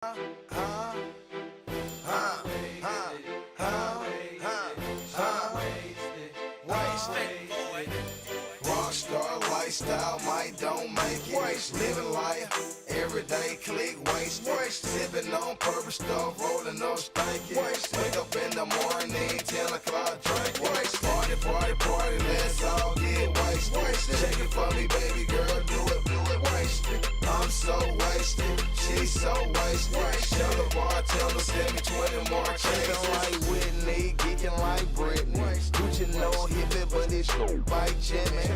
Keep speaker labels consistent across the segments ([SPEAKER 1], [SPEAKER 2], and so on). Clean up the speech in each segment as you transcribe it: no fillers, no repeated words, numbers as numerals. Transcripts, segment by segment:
[SPEAKER 1] Rockstar lifestyle, might don't make it. Living life, everyday click waste. Sipping on purple stuff, rolling up stanky. Wake up in the morning, 10 o'clock drink. Party, party, party, let's all get wasted. Check it for me, baby girl, do it, wasted. I'm so wasted, she's so wasted. Tell the bartender, send me 20 more cases. Kicking like Whitney, geeking like Britney. Gucci no hippie, but it's like Jimmy.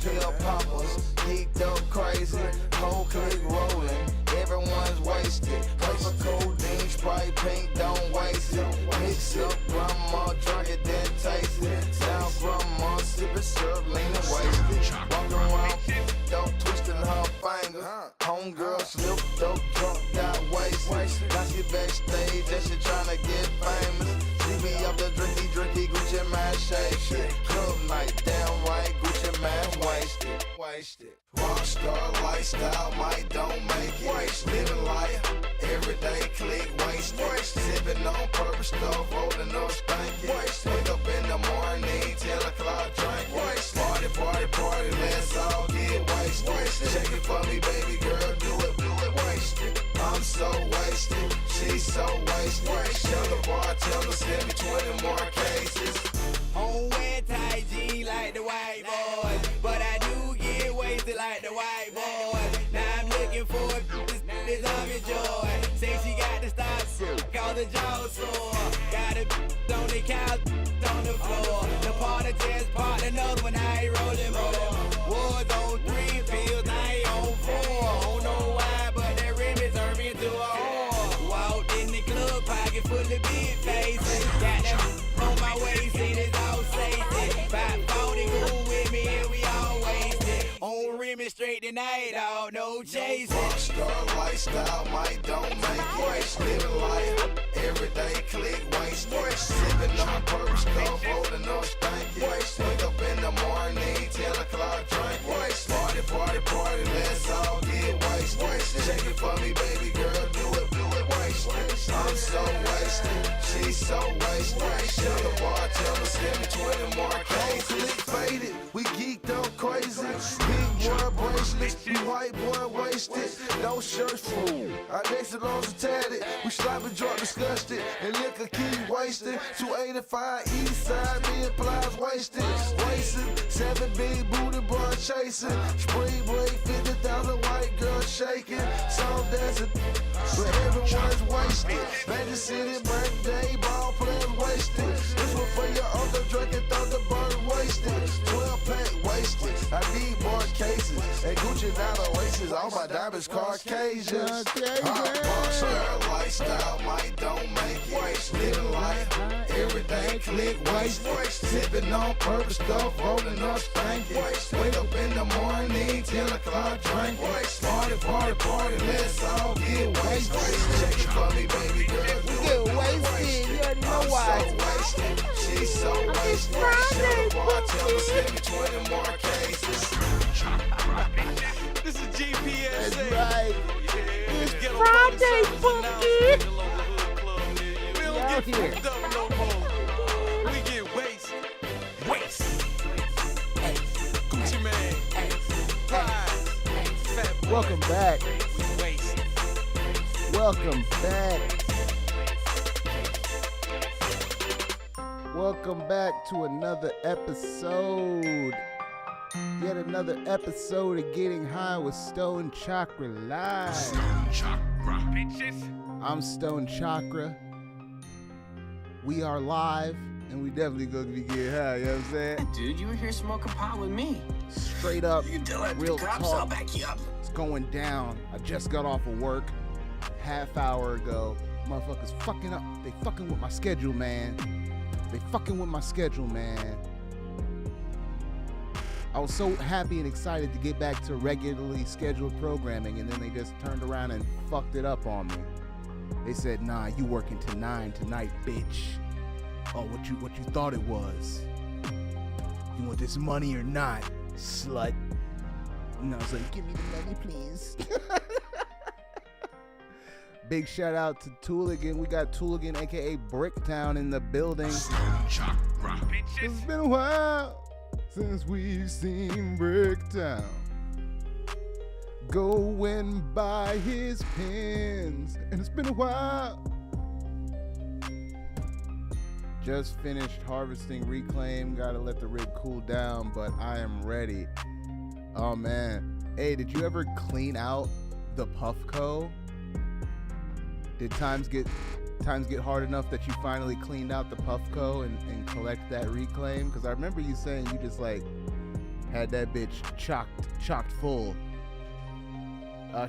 [SPEAKER 1] Pill poppers, geeked up crazy, whole clique rolling, everyone's wasted. Paper codeine, Sprite, pink, don't waste it. Mix up, grandma, drunk it, then taste it. Now grandma, sipping syrup, leaning wasted. Walking around, dope, twisting her fingers. Homegirl slipped up, drunk, got wasted. Now she backstage, and she tryna get famous. See me up the drinky, Gucci man shake. Club night, damn right, Gucci man wasted. Rockstar lifestyle, might don't make it. Living life, everyday click wasted. Sipping on purple stuff, rolling up stanky. Wake up in the morning, 10 o'clock drink. Party, party, party, let's all get wasted. Check it for me, baby girl, do it, wasted. I'm so wasted, she's so wasted. Tell the bartender, send me 20 more cases.
[SPEAKER 2] On wet tight jeans like the white boys, but I do get wasted like the white boys. Now I'm looking for this of your joy. Say she got the stop, call the jaw sore. Got a on the couch, on the floor. The party just part, another one I ain't rolling more. Was on 3 pills, I ain't on 4. I don't know why, but that rim is turned me into a whore. Walked in the club, pocket full of big faces. Got that on my waist, see this all safety. 540 cool with me and we all wasted. On rim and straight tonight, all no chasing.
[SPEAKER 1] Rockstar lifestyle, might don't make it. Living life, everyday click wasted. Sipping on purple stuff, rolling up stanky. Wake up in the morning, 10 o'clock drink. Party, party, party, let's all get wasted. Check it for me, baby girl, do it, wasted. I'm so wasted, she's so wasted. Tell the bartender, send me 20 more cases. Click faded, we geeked up crazy. Big boy bracelets, we white boy wasted. No shirts full, our next alongs are tatted. We sloppy drunk, disgusted, and liquor keep wasted. 285 east side, me and plies wasted. Racing, 7 big booty boy chasing. Spring break, 50,000 white girls shaking. Some dancing, but everyone's wasted. Magic City, birthday, ball players wasted. This one for your uncle drinking Thunderbird wasted. 12 pack wasted. I need more cases. And Gucci now the races. All my diamonds Caucasian. Rockstar lifestyle, might don't make it. Living life, everyday click wasted. Sipping on purple stuff, rolling up stanky. Wake up in the morning, 10 o'clock drink. Party, party, party, let's all get wasted. Check it for me, baby girl, do
[SPEAKER 2] Get wasted, you already know why.
[SPEAKER 1] so wasted, she's so wasted. Tell the bartender, send me 20 more cases.
[SPEAKER 3] This is GPS.
[SPEAKER 2] That's right.
[SPEAKER 3] It's
[SPEAKER 2] Friday, funky.
[SPEAKER 3] We don't
[SPEAKER 2] Out
[SPEAKER 3] get
[SPEAKER 2] here.
[SPEAKER 3] fucked up no more. We get wasted. Gucci man. Fat boy.
[SPEAKER 2] Welcome back.
[SPEAKER 3] We wasted.
[SPEAKER 2] Welcome back. Welcome back to another episode. Yet another episode of Getting High with Stone Chakra Live.
[SPEAKER 3] Chakra, bitches.
[SPEAKER 2] I'm Stone Chakra. We are live, and we definitely gonna be getting high, you know what I'm saying?
[SPEAKER 4] Dude, you were here smoking pot with me.
[SPEAKER 2] Straight up,
[SPEAKER 4] You can tell that
[SPEAKER 2] real
[SPEAKER 4] the cops, I'll
[SPEAKER 2] talk.
[SPEAKER 4] back you up.
[SPEAKER 2] It's going down. I just got off of work half hour ago. Motherfuckers fucking up. They fucking with my schedule, man. I was so happy and excited to get back to regularly scheduled programming, and then they just turned around and fucked it up on me. They said, nah, you working till 9 tonight, bitch. Oh, what you thought it was? You want this money or not, slut? And I was like, give me the money, please.
[SPEAKER 5] Big shout out to Tooligan. We got Tooligan, aka Bricktown, in the building.
[SPEAKER 3] Chakra.
[SPEAKER 5] It's been a while since we've seen Bricktown going by his pins, and it's been a while. Just finished harvesting reclaim. Gotta let the rig cool down, but I am ready. Oh man. Hey, did you ever clean out the Puffco? Did times get hard enough that you finally cleaned out the Puffco and collect that reclaim? Because I remember you saying you just like had that bitch chocked full.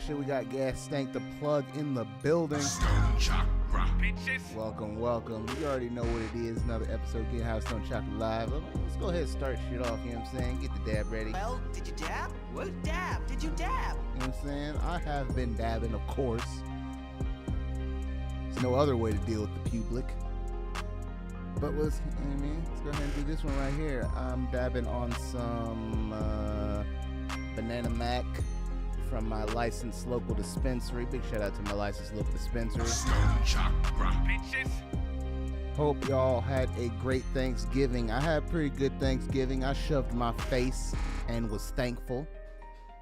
[SPEAKER 5] Shit, we got Gas Stank the Plug in the building.
[SPEAKER 3] Chakra. Bitches.
[SPEAKER 5] Welcome. You already know what it is. Another episode of Getting High Stone Chakra Live. Let's go ahead and start shit off, you know what I'm saying? Get the dab ready.
[SPEAKER 6] Well, did you dab? What dab? Did you dab?
[SPEAKER 5] You know what I'm saying? I have been dabbing, of course. There's no other way to deal with the public. But let's go ahead and do this one right here. I'm dabbing on some Banana Mac from my licensed local dispensary. Big shout out to my licensed local dispensary.
[SPEAKER 3] Chakra. Bitches.
[SPEAKER 5] Hope y'all had a great Thanksgiving. I had a pretty good Thanksgiving. I shoved my face and was thankful.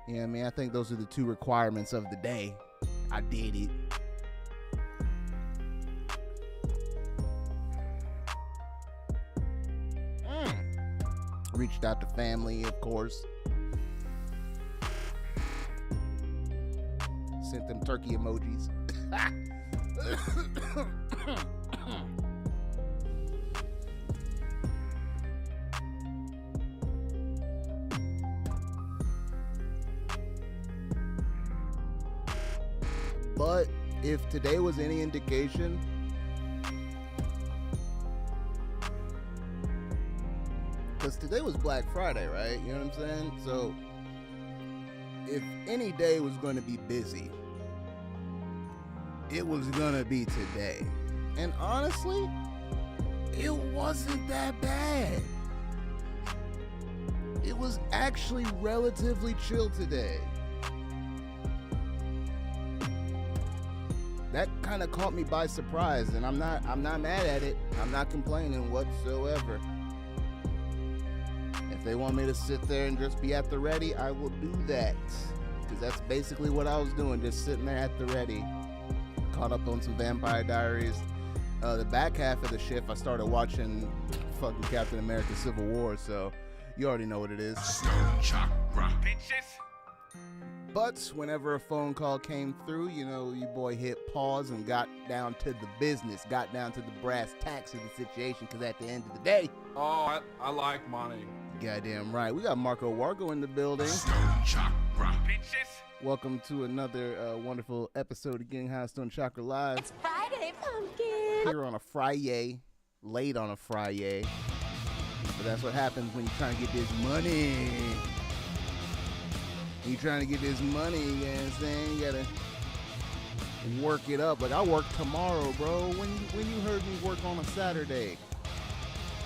[SPEAKER 5] You know what I mean? I think those are the two requirements of the day. I did it. Reached out to family, of course. Sent them turkey emojis. But if today was any indication, because today was Black Friday, right? You know what I'm saying? So if any day was going to be busy, it was going to be today. And honestly, it wasn't that bad. It was actually relatively chill today. That kind of caught me by surprise, and I'm not mad at it. I'm not complaining whatsoever. If they want me to sit there and just be at the ready, I will do that. Because that's basically what I was doing, just sitting there at the ready. Caught up on some Vampire Diaries. The back half of the shift, I started watching fucking Captain America Civil War, so you already know what it is.
[SPEAKER 3] Chakra. Bitches.
[SPEAKER 5] But whenever a phone call came through, you know, your boy hit pause and got down to the business, got down to the brass tacks of the situation, because at the end of the day...
[SPEAKER 3] Oh, I like money.
[SPEAKER 5] Goddamn right. We got Marco Wargo in the building.
[SPEAKER 3] Chakra. Bitches.
[SPEAKER 5] Welcome to another wonderful episode of Getting High Stone Chakra Live.
[SPEAKER 7] It's Friday, pumpkin.
[SPEAKER 5] Here on a Friday, late on a Friday. But that's what happens when you're trying to get this money. When you're trying to get this money, you know what I'm saying? You gotta work it up. Like, I work tomorrow, bro. When you heard me work on a Saturday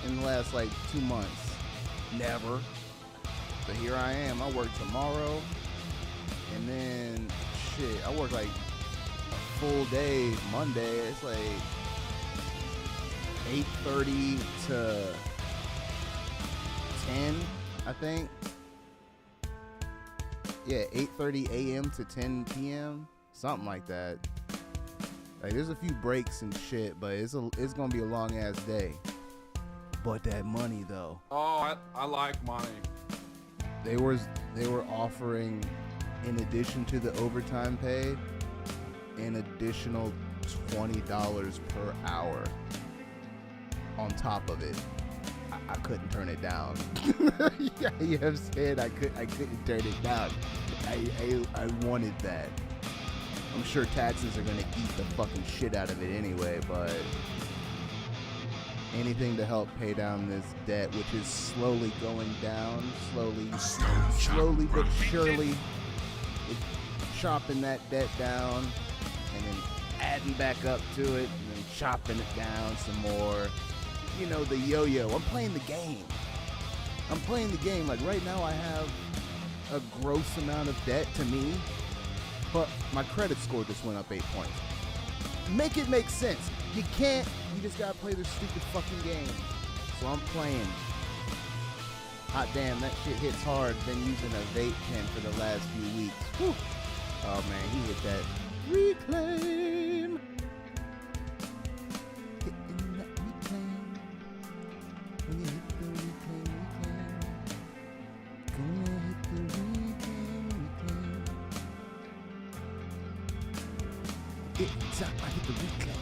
[SPEAKER 5] in the last, 2 months? Never. But here I am. I work tomorrow. And then, shit, I work a full day Monday. It's 8:30 to 10, I think. Yeah, 8:30 a.m. to 10 p.m. Something like that. There's a few breaks and shit, but it's gonna be a long ass day. But that money though.
[SPEAKER 3] Oh, I like money.
[SPEAKER 5] They were offering, in addition to the overtime pay, an additional $20 per hour on top of it. I couldn't turn it down. Yeah, you know what I'm saying? I couldn't turn it down. I wanted that. I'm sure taxes are gonna eat the fucking shit out of it anyway, but anything to help pay down this debt, which is slowly going down, slowly but surely, chopping that debt down and then adding back up to it and then chopping it down some more. You know, the yo-yo. I'm playing the game. Like right now I have a gross amount of debt to me, but my credit score just went up 8 points. Make it make sense. You can't. You just gotta play this stupid fucking game. So I'm playing. Hot damn, that shit hits hard. Been using a vape pen for the last few weeks. Whew. Oh man, he hit that reclaim. Hitting that reclaim. When you hit the reclaim. Gonna hit the reclaim. It's time I hit the reclaim.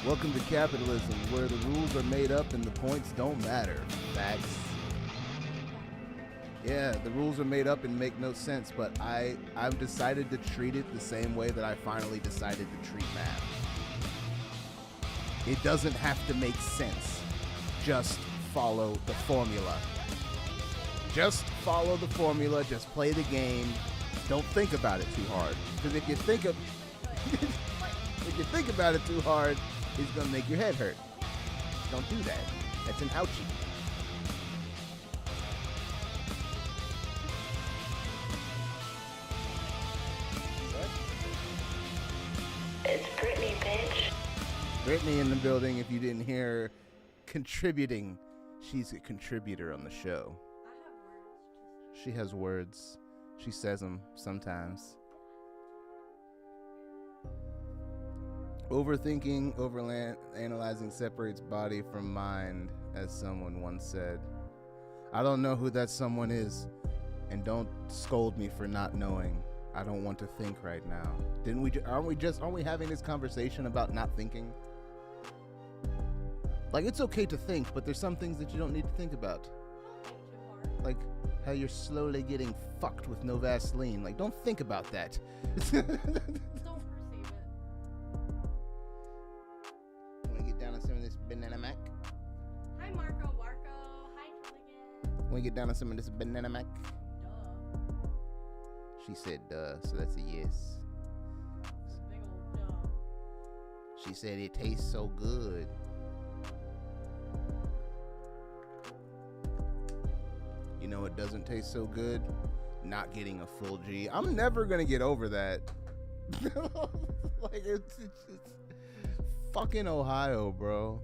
[SPEAKER 5] Welcome to capitalism, where the rules are made up and the points don't matter. Facts. Yeah, the rules are made up and make no sense, but I've decided to treat it the same way that I finally decided to treat math. It doesn't have to make sense. Just follow the formula. Just follow the formula, just play the game. Don't think about it too hard. Because if you think about it too hard, it's gonna make your head hurt. Don't do that. That's an ouchie.
[SPEAKER 7] It's Brittany, bitch.
[SPEAKER 5] Brittany in the building, if you didn't hear her, contributing. She's a contributor on the show. She has words. She says them sometimes. Overthinking, overanalyzing separates body from mind, as someone once said. I don't know who that someone is, and don't scold me for not knowing. I don't want to think right now. Aren't we having this conversation about not thinking? Like, it's okay to think, but there's some things that you don't need to think about. Like how you're slowly getting fucked with no Vaseline. Like, don't think about that.
[SPEAKER 8] Don't perceive it.
[SPEAKER 5] Wanna get down on some of this banana mac?
[SPEAKER 8] Hi, Marco. Hi, Trilligan.
[SPEAKER 5] Wanna get down on some of this banana mac?
[SPEAKER 8] Duh.
[SPEAKER 5] She said duh, so that's a yes.
[SPEAKER 8] Big old duh.
[SPEAKER 5] She said it tastes so good. You know it doesn't taste so good? Not getting a full G. I'm never gonna get over that. Like, it's fucking Ohio, bro.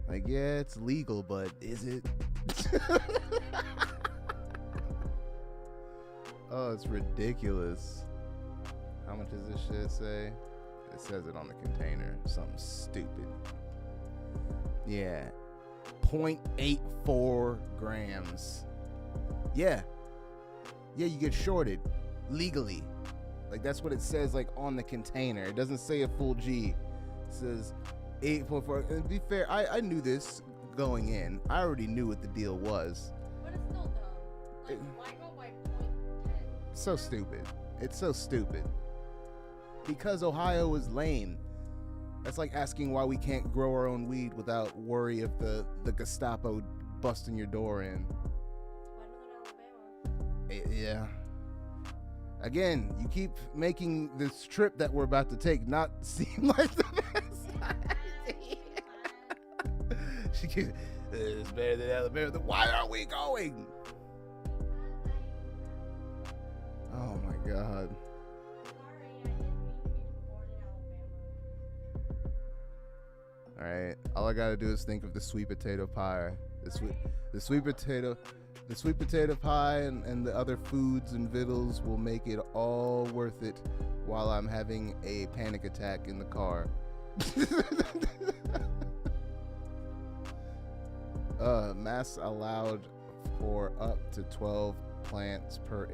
[SPEAKER 5] Like, yeah, it's legal, but is it? Oh, it's ridiculous. How much does this shit say? It says it on the container. Something stupid. Yeah. 0.84 grams. Yeah, you get shorted legally. Like, that's what it says, like, on the container. It doesn't say a full G. It says 8.4. And to be fair, I knew this going in. I already knew what the deal was.
[SPEAKER 8] But it's still dumb. Like, why go by 0.10?
[SPEAKER 5] So stupid. It's so stupid. Because Ohio is lame. That's like asking why we can't grow our own weed without worry of the Gestapo busting your door in. Yeah. Again, you keep making this trip that we're about to take not seem like the best idea. She keeps, it's better than Alabama. Why are we going? Oh my God. All right. All I gotta do is think of the sweet potato pie. The sweet potato pie and the other foods and vittles will make it all worth it while I'm having a panic attack in the car. Mass allowed for up to 12 plants per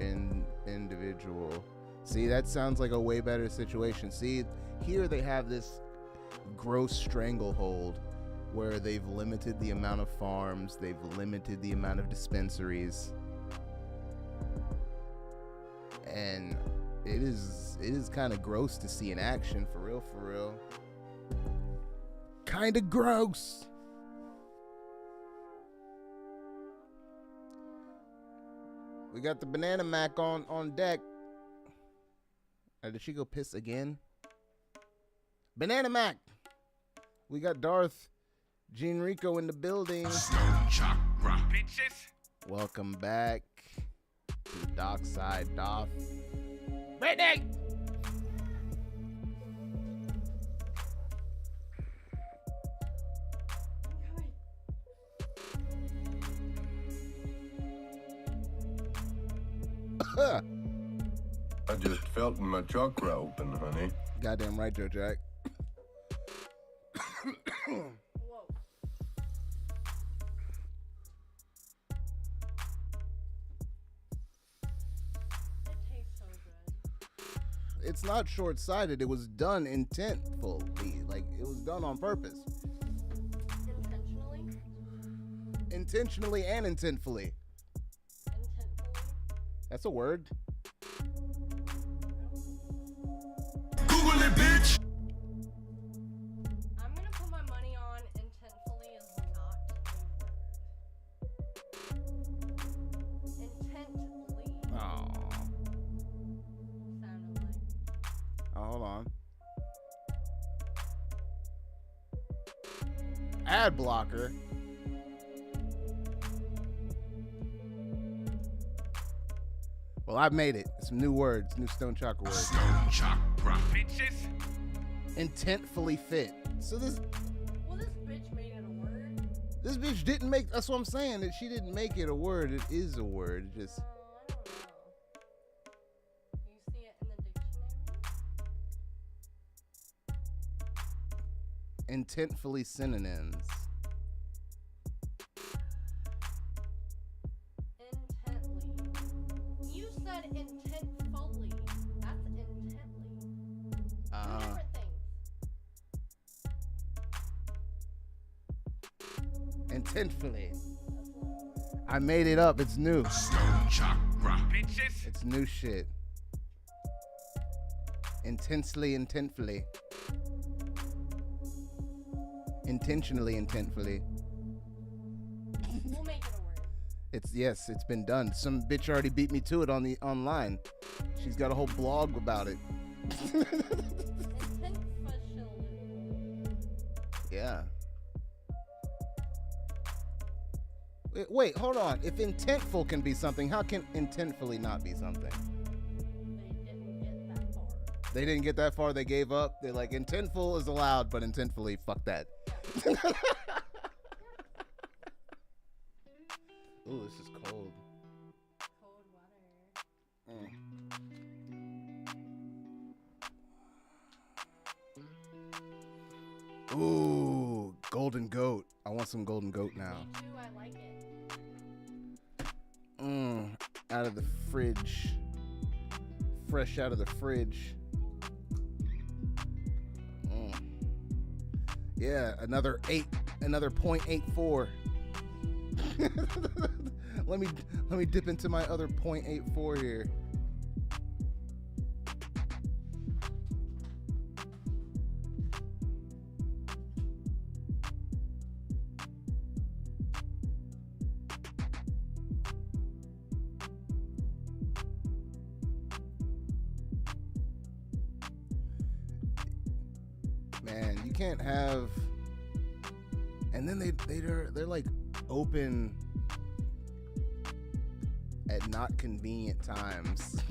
[SPEAKER 5] individual. See, that sounds like a way better situation. See, here they have this gross stranglehold where they've limited the amount of farms, they've limited the amount of dispensaries, and it is kind of gross to see in action, for real. Kind of gross. We got the banana mac on deck. Did she go piss again? Banana mac. We got Darth Gene Rico in the building.
[SPEAKER 3] Chakra. Bitches.
[SPEAKER 5] Welcome back to the dark side, Darth. Brittany!
[SPEAKER 9] I just felt my chakra open, honey.
[SPEAKER 5] Goddamn right, Joe Jack.
[SPEAKER 8] Whoa. It tastes so good.
[SPEAKER 5] It's not short-sighted. It was done intentfully. Like, it was done on purpose.
[SPEAKER 8] Intentionally?
[SPEAKER 5] Intentionally and intentfully.
[SPEAKER 8] Intentfully?
[SPEAKER 5] That's a word.
[SPEAKER 3] Google it, bitch.
[SPEAKER 8] I'm gonna put my money on intentfully is not a word. Intently
[SPEAKER 5] Oh.
[SPEAKER 8] sounded like.
[SPEAKER 5] Oh, hold on. Ad blocker. Well, I've made it. Some new words, new Stone Chakra words.
[SPEAKER 3] Stone Chakra. Bitches.
[SPEAKER 5] Intentfully fit. So this
[SPEAKER 8] Well, this bitch made it a word.
[SPEAKER 5] bitch didn't make. That's what I'm saying. That she didn't make it a word. It is a word. It just
[SPEAKER 8] I don't know. Do you see it in the dictionary?
[SPEAKER 5] intentfully synonyms.
[SPEAKER 8] Intently. You said intentfully. That's intently. Two different things.
[SPEAKER 5] Intentfully. I made it up. It's new.
[SPEAKER 3] Stone Chakra. Bitches.
[SPEAKER 5] It's new shit. Intensely, intentfully. Intentionally, intentfully.
[SPEAKER 8] We'll make it a word.
[SPEAKER 5] It's been done. Some bitch already beat me to it on the online. She's got a whole blog about it.
[SPEAKER 8] Intentfully.
[SPEAKER 5] Yeah. Wait, hold on. If intentful can be something, how can intentfully not be something?
[SPEAKER 8] They didn't get that far.
[SPEAKER 5] They gave up. They're like, intentful is allowed, but intentfully, fuck that. Ooh, this is cold.
[SPEAKER 8] Cold water.
[SPEAKER 5] Ooh, golden goat. I want some golden goat now.
[SPEAKER 8] Me too, I like it.
[SPEAKER 5] Out of the fridge. Fresh out of the fridge. Yeah, another 0.84. let me dip into my other 0.84 here. Man, you can't have. And then they're like open at not convenient times.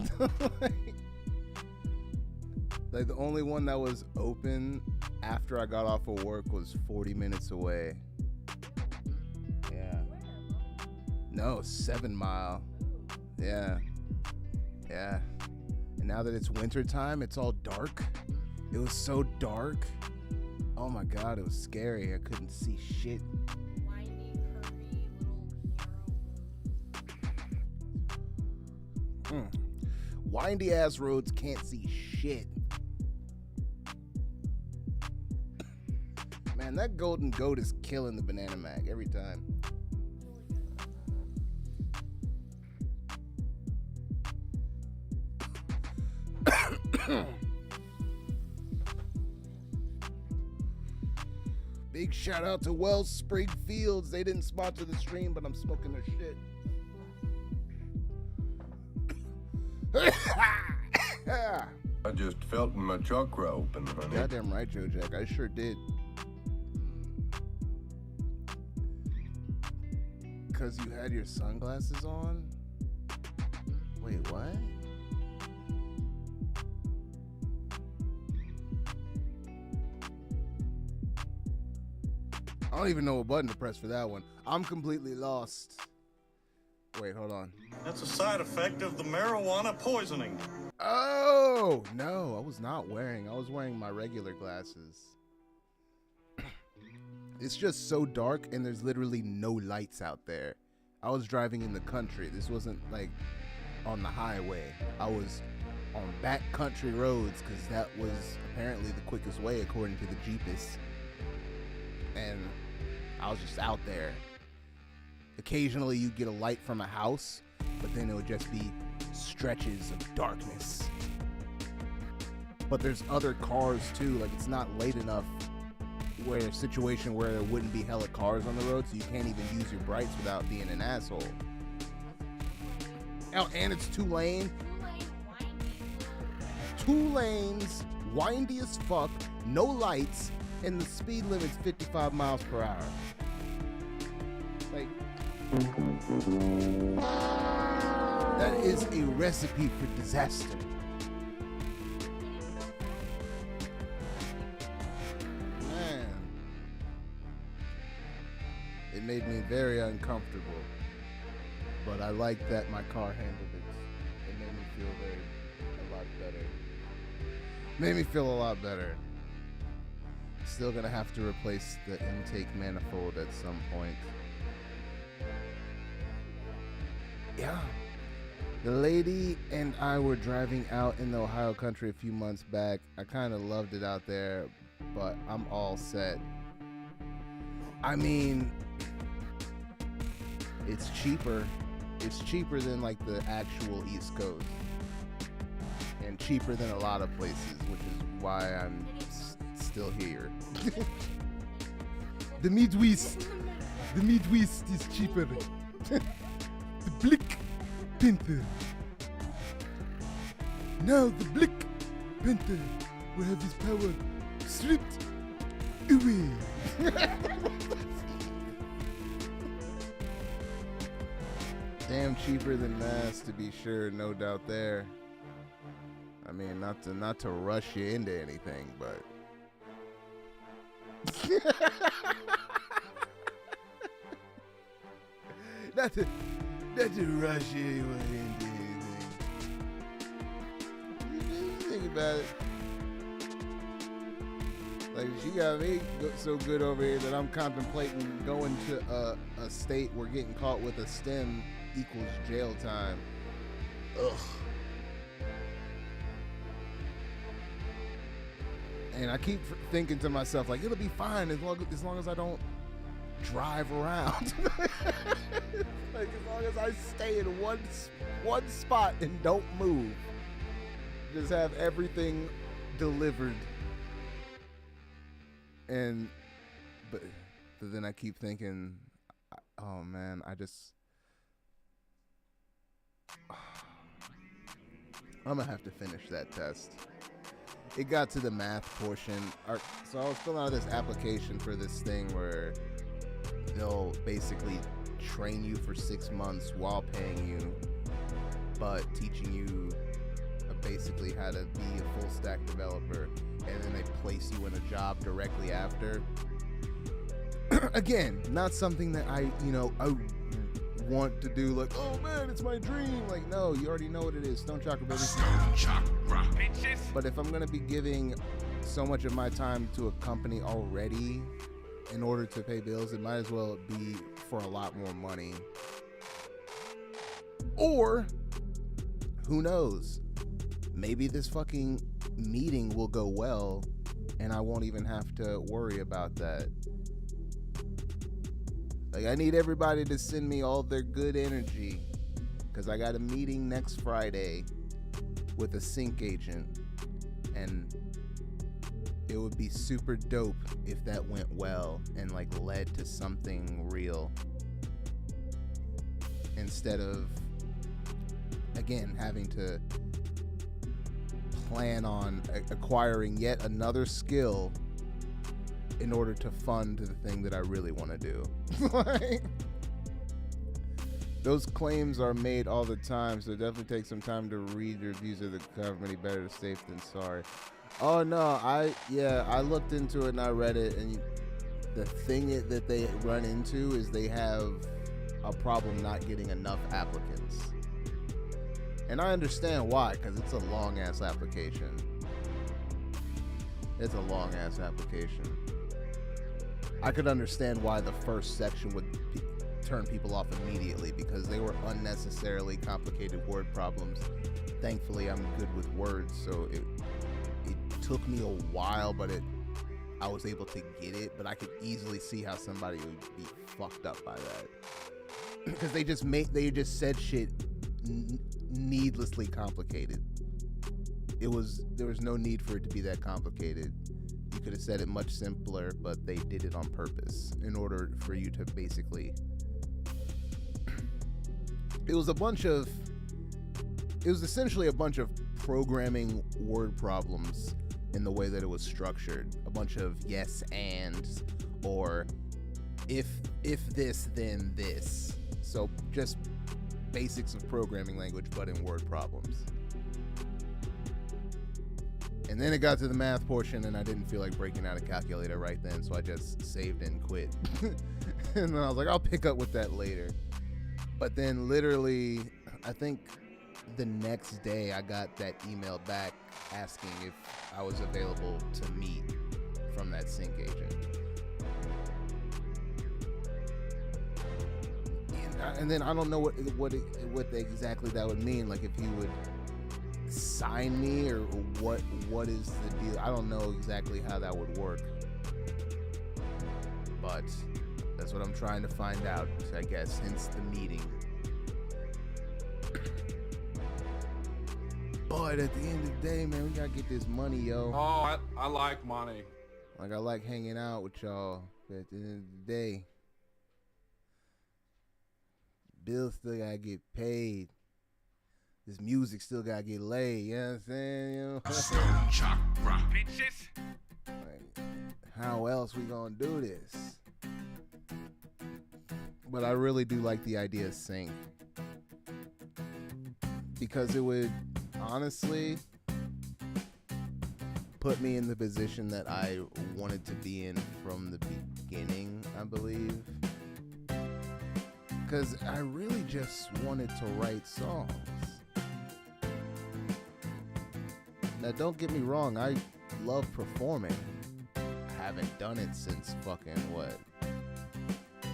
[SPEAKER 5] Like the only one that was open after I got off of work was 40 minutes away. Yeah. No, 7 Mile. Yeah. Yeah. And now that it's winter time, it's all dark. It was so dark. Oh my God, it was scary. I couldn't see shit.
[SPEAKER 8] Windy, curvy, little narrow.
[SPEAKER 5] Windy ass roads, can't see shit. Man, that golden goat is killing the banana mag every time. Big shout out to Wellspring Fields. They didn't sponsor the stream, but I'm smoking their shit.
[SPEAKER 9] I just felt my chakra open, honey.
[SPEAKER 5] Goddamn right, Joe Jack. I sure did. Because you had your sunglasses on? Wait, what? I don't even know what button to press for that one. I'm completely lost. Wait, hold on.
[SPEAKER 10] That's a side effect of the marijuana poisoning.
[SPEAKER 5] Oh, no, I was not wearing. I was wearing my regular glasses. It's just so dark and there's literally no lights out there. I was driving in the country. This wasn't like on the highway. I was on back country roads because that was apparently the quickest way according to the Jeepus. And I was just out there. Occasionally you'd get a light from a house, but then it would just be stretches of darkness. But there's other cars too, like it's not late enough where a situation where there wouldn't be hella cars on the road, so you can't even use your brights without being an asshole. Oh, and it's 2-lane. 2 lanes, windy as fuck, no lights, and the speed limit's 55 miles per hour. Like, that is a recipe for disaster. Man, it made me very uncomfortable, but I like that my car handled it. It made me feel a lot better. Made me feel a lot better. Still gonna have to replace the intake manifold at some point. Yeah. The lady and I were driving out in the Ohio country a few months back. I kind of loved it out there, but I'm all set. I mean, it's cheaper. It's cheaper than like the actual East Coast. And cheaper than a lot of places, which is why I'm still here. The Midwest. The Midwest is cheaper. The Black Panther. Now the Black Panther will have his power stripped away. Damn cheaper than mass, to be sure, no doubt there. I mean, not to rush you into anything, but not to rush anyone into anything. Think about it. Like, she got me so good over here that I'm contemplating going to a state where getting caught with a stem equals jail time. Ugh. And I keep thinking to myself, like, it'll be fine as long as I don't drive around. Like, as long as I stay in one spot and don't move. Just have everything delivered. But then I keep thinking, oh man, I'm gonna have to finish that test. It got to the math portion. So I was filling out this application for this thing where they'll basically train you for 6 months while paying you, but teaching you basically how to be a full stack developer, and then they place you in a job directly after. Again, not something that I want to do, like, oh man, it's my dream. Like, no, you already know what it is. Stone Chakra, baby.
[SPEAKER 3] Stone Chakra, bitches.
[SPEAKER 5] But if I'm gonna be giving so much of my time to a company already in order to pay bills, it might as well be for a lot more money. Or, who knows? Maybe this fucking meeting will go well and I won't even have to worry about that. Like, I need everybody to send me all their good energy, because I got a meeting next Friday with a sync agent, and it would be super dope if that went well and like led to something real, instead of, again, having to plan on acquiring yet another skill in order to fund the thing that I really want to do. Like, those claims are made all the time, so definitely take some time to read reviews of the company. Better safe than sorry. Oh no, I looked into it and I read it, and the thing that they run into is they have a problem not getting enough applicants. And I understand why, because it's a long-ass application. It's a long-ass application. I could understand why the first section would turn people off immediately, because they were unnecessarily complicated word problems. Thankfully, I'm good with words, so it took me a while, but I was able to get it. But I could easily see how somebody would be fucked up by that, because they just said shit needlessly complicated. There was no need for it to be that complicated. You could have said it much simpler, but they did it on purpose in order for you to basically. It was essentially a bunch of programming word problems in the way that it was structured. A bunch of yes ands, or if this then this. So just basics of programming language, but in word problems. And then it got to the math portion, and I didn't feel like breaking out a calculator right then, so I just saved and quit. And then I was like, I'll pick up with that later. But then literally, I think the next day I got that email back asking if I was available to meet from that sync agent. And then I don't know what exactly that would mean. Like if he would sign me, or what is the deal? I don't know exactly how that would work. But that's what I'm trying to find out, I guess, hence the meeting. But at the end of the day, man, we gotta get this money, yo.
[SPEAKER 3] Oh, I like money.
[SPEAKER 5] Like, I like hanging out with y'all, but at the end of the day, bills still gotta get paid. This music still gotta get laid, you know what I'm saying? You know?
[SPEAKER 3] Stone Chakra. Bitches.
[SPEAKER 5] Like, how else we gonna do this? But I really do like the idea of sync, because it would honestly put me in the position that I wanted to be in from the beginning, I believe. Because I really just wanted to write songs. Now, don't get me wrong, I love performing. I haven't done it since fucking what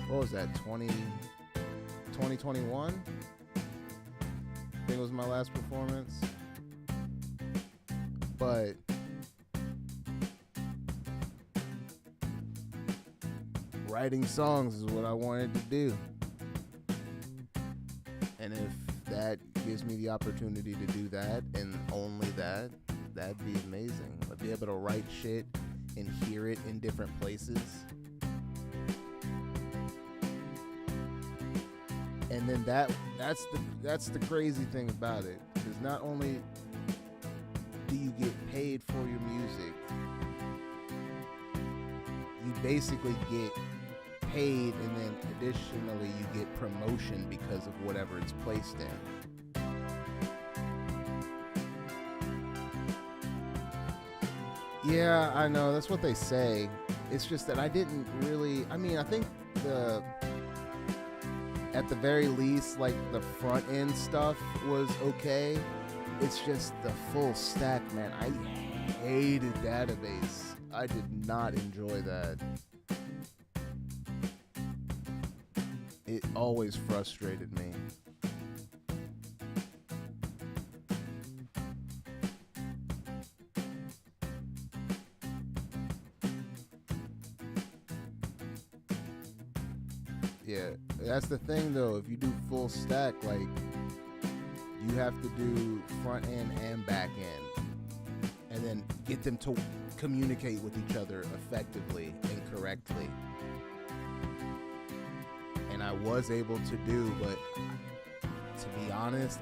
[SPEAKER 5] was that, 2021? I think it was my last performance. But writing songs is what I wanted to do. And if that gives me the opportunity to do that, and only that, that'd be amazing. I'd be able to write shit and hear it in different places. And then that's the crazy thing about it, because not only do you get paid for your music, you basically get paid, and then additionally you get promotion because of whatever it's placed in. Yeah, I know, that's what they say. It's just that I didn't really, I mean, I think at the very least, like, the front end stuff was okay. It's just the full stack, man. I hated database. I did not enjoy that. It always frustrated me. Yeah, that's the thing though. If you do full stack, like, you have to do front end and back end, and then get them to communicate with each other effectively and correctly. And I was able to do, but to be honest,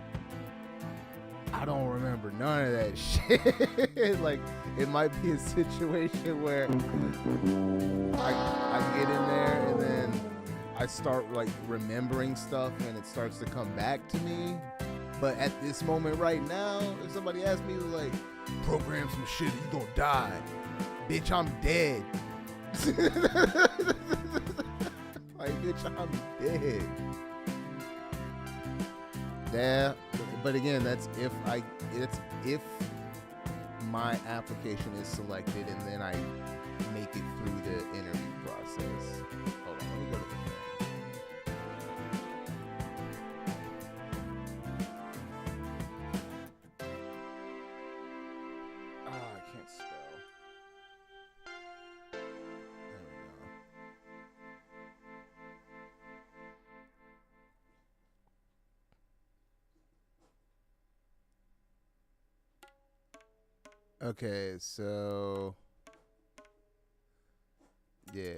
[SPEAKER 5] I don't remember none of that shit. Like, it might be a situation where I get in there and then I start like remembering stuff and it starts to come back to me. But at this moment right now, if somebody asks me, like, program some shit, you gonna die. Bitch, I'm dead. Like, bitch, I'm dead. there, but again, it's if my application is selected and then I make it through the interview process. Hold on, let me go to the thing. I can't spell. There we go. Okay, so yeah,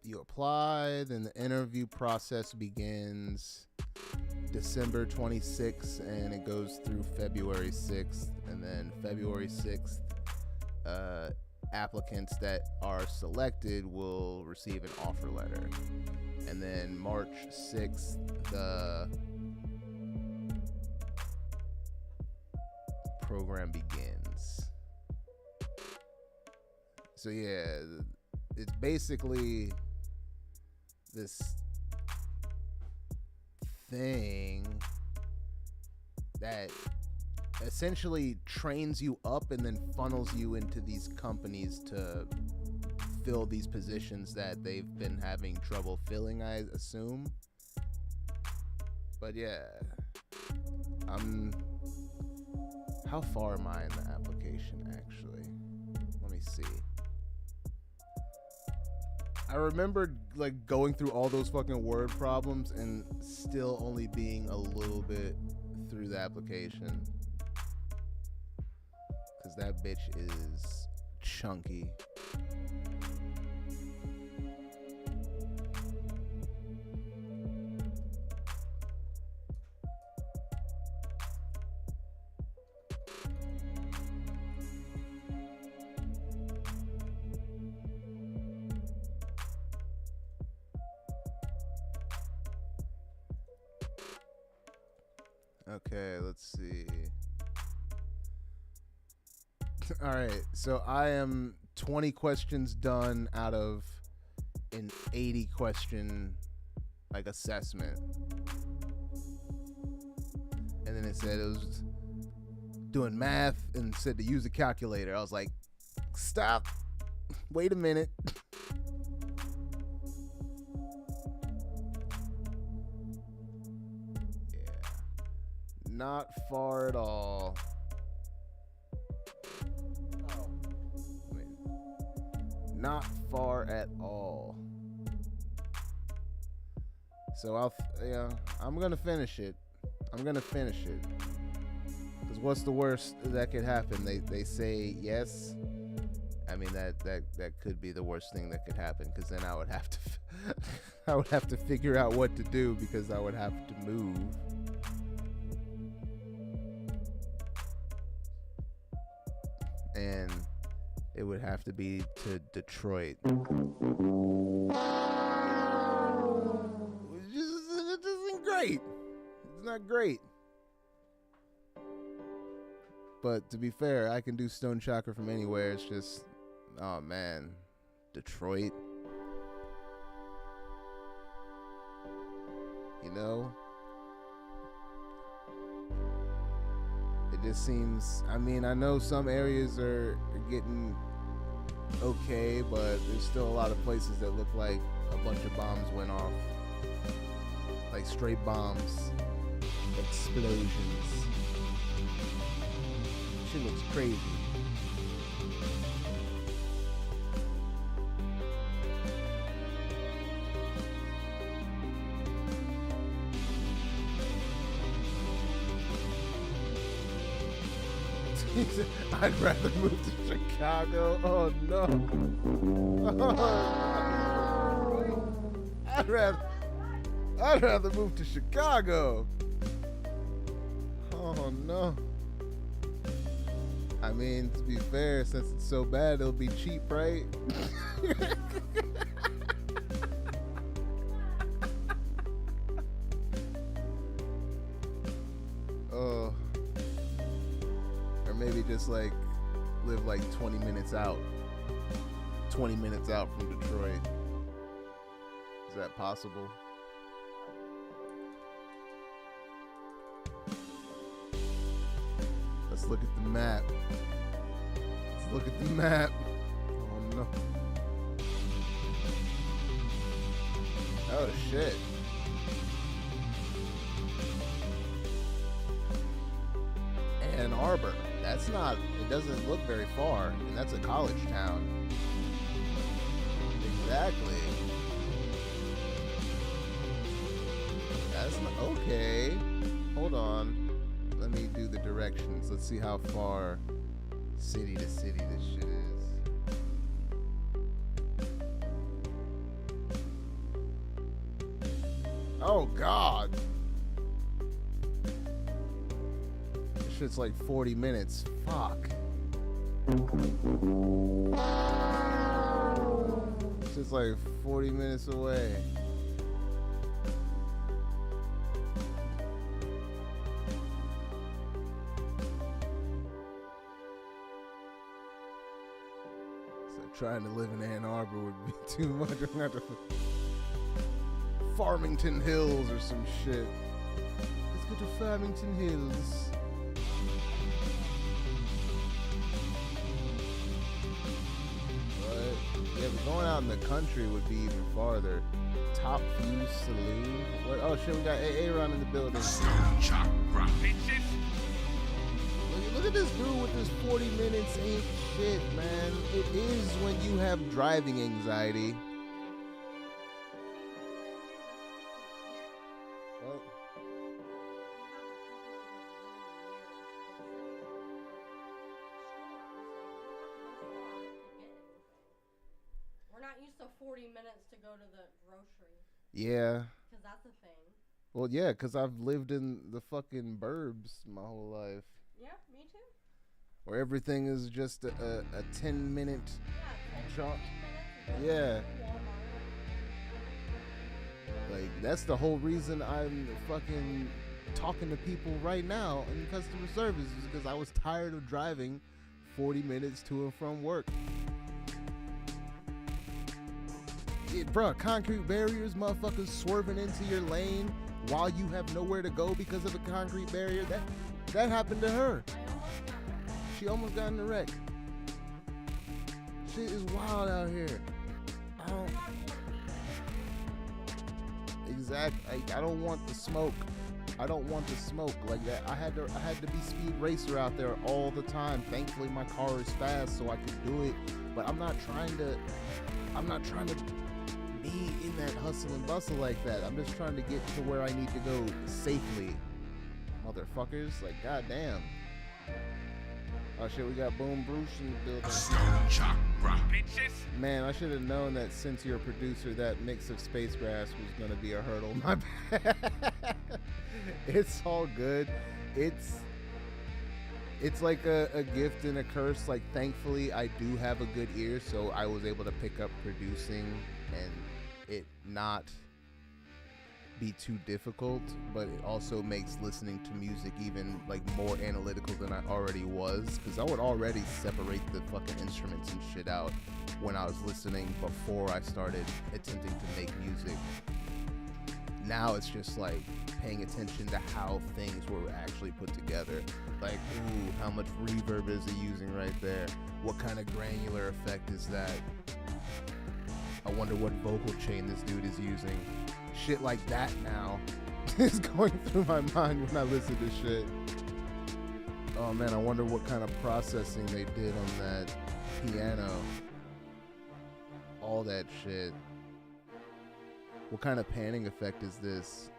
[SPEAKER 5] you apply, then the interview process begins December 26th and it goes through February 6th, and then February 6th, applicants that are selected will receive an offer letter, and then March 6th, the program begins. So yeah, it's basically this thing that essentially trains you up and then funnels you into these companies to fill these positions that they've been having trouble filling, I assume. But yeah, how far am I in the application actually? Let me see. I remember like going through all those fucking word problems and still only being a little bit through the application. Cause that bitch is chunky. Okay, let's see. All right, so I am 20 questions done out of an 80 question like assessment. And then it said it was doing math and said to use a calculator. I was like, stop. Wait a minute. Not far at all. Oh, wait. Not far at all. So I'm gonna finish it. Cause what's the worst that could happen? They say yes. I mean that could be the worst thing that could happen. Cause then I would have to I would have to figure out what to do because I would have to move. And it would have to be to Detroit. It isn't great. It's not great. But to be fair, I can do Stone Chakra from anywhere. It's just, oh man, Detroit. You know? It just seems, I mean, I know some areas are getting okay, but there's still a lot of places that look like a bunch of bombs went off. Like straight bombs. Explosions. Shit looks crazy. I'd rather move to Chicago. Oh no. I'd rather move to Chicago. Oh no. I mean, to be fair, since it's so bad, it'll be cheap, right? Oh. Or maybe just like live like 20 minutes out. 20 minutes out from Detroit. Is that possible? Let's look at the map. Let's look at the map. Oh no. Oh shit. Ann Arbor. That's not, it doesn't look very far, and that's a college town. Exactly. That's not, okay. Hold on. Let me do the directions. Let's see how far city to city this shit is. Oh God. This shit's like 40 minutes. Fuck. This is like 40 minutes away. Trying to live in Ann Arbor would be too much. I'm gonna have to Farmington Hills or some shit. Let's go to Farmington Hills. But yeah, but going out in the country would be even farther. Top View Saloon. What? Oh shit, we got Aaron in the building.
[SPEAKER 3] Chakra, bitches.
[SPEAKER 5] Look at this dude with this 40 minutes ain't shit, man. It is when you have driving anxiety. Well,
[SPEAKER 8] We're not used to 40 minutes to go to the grocery.
[SPEAKER 5] yeah.
[SPEAKER 8] Because that's a thing.
[SPEAKER 5] Well, yeah, because I've lived in the fucking burbs my whole life.
[SPEAKER 8] Yeah, me too.
[SPEAKER 5] Where everything is just a 10-minute
[SPEAKER 8] Yeah, 10,
[SPEAKER 5] jaunt.
[SPEAKER 8] 15 minutes.
[SPEAKER 5] Yeah. Like, that's the whole reason I'm fucking talking to people right now in customer service, is because I was tired of driving 40 minutes to and from work. Yeah, bruh, concrete barriers, motherfuckers swerving into your lane while you have nowhere to go because of a concrete barrier. That happened to her. She almost got in a wreck. Shit is wild out here. I don't... Exactly. I don't want the smoke. I don't want the smoke like that. I had to be speed racer out there all the time. Thankfully my car is fast so I could do it. But I'm not trying to be in that hustle and bustle like that. I'm just trying to get to where I need to go safely. Motherfuckers, like goddamn. Oh shit, we got Boom Bruce in the building.
[SPEAKER 3] Chakra, bitches.
[SPEAKER 5] Man, I should have known that since you're a producer, that mix of space grass was gonna be a hurdle. My bad. It's all good. It's like a gift and a curse. Like, thankfully, I do have a good ear, so I was able to pick up producing and it not be too difficult, but it also makes listening to music even like more analytical than I already was, because I would already separate the fucking instruments and shit out when I was listening before I started attempting to make music. Now it's just like paying attention to how things were actually put together. Like, ooh, how much reverb is it using right there? What kind of granular effect is that? I wonder what vocal chain this dude is using. Shit like that now is going through my mind when I listen to shit. Oh man, I wonder what kind of processing they did on that piano. All that shit. What kind of panning effect is this?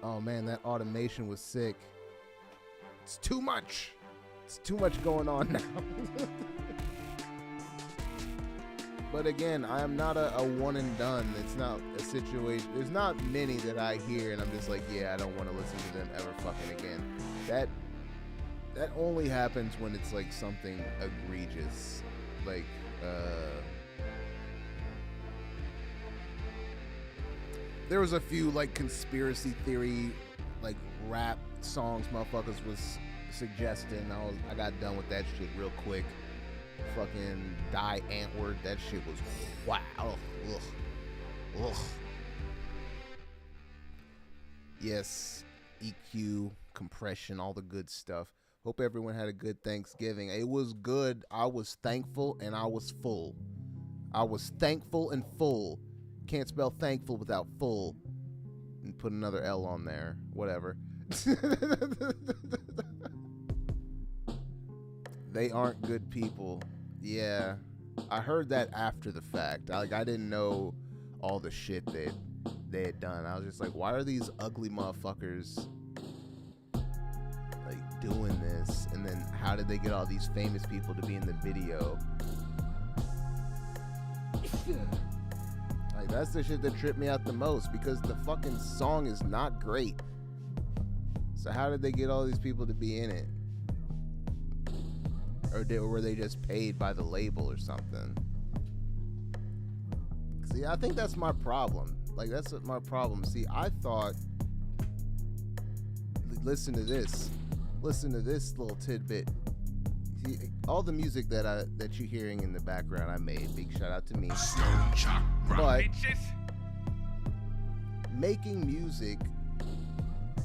[SPEAKER 5] Oh man, that automation was sick. It's too much. It's too much going on now. But again, I am not a one and done. It's not a situation. There's not many that I hear and I'm just like, yeah, I don't want to listen to them ever fucking again. That only happens when it's like something egregious. Like, there was a few like conspiracy theory, like rap songs motherfuckers was suggesting. I got done with that shit real quick. Fucking Die Antwoord, that shit was wow. Ugh. Yes, EQ, compression, all the good stuff. Hope everyone had a good Thanksgiving. It was good. I was thankful and I was full. I was thankful and full. Can't spell thankful without full. And put another L on there. Whatever. They aren't good people. Yeah. I heard that after the fact. I didn't know all the shit that they had done. I was just like, why are these ugly motherfuckers like doing this? And then how did they get all these famous people to be in the video? Like, that's the shit that tripped me out the most, because the fucking song is not great. So how did they get all these people to be in it? Or were they just paid by the label or something? See, I think that's my problem. Like, that's my problem. See, I thought, listen to this little tidbit. See, all the music that you're hearing in the background I made, big shout out to me.
[SPEAKER 3] Chakra,
[SPEAKER 5] But
[SPEAKER 3] bitches.
[SPEAKER 5] making music,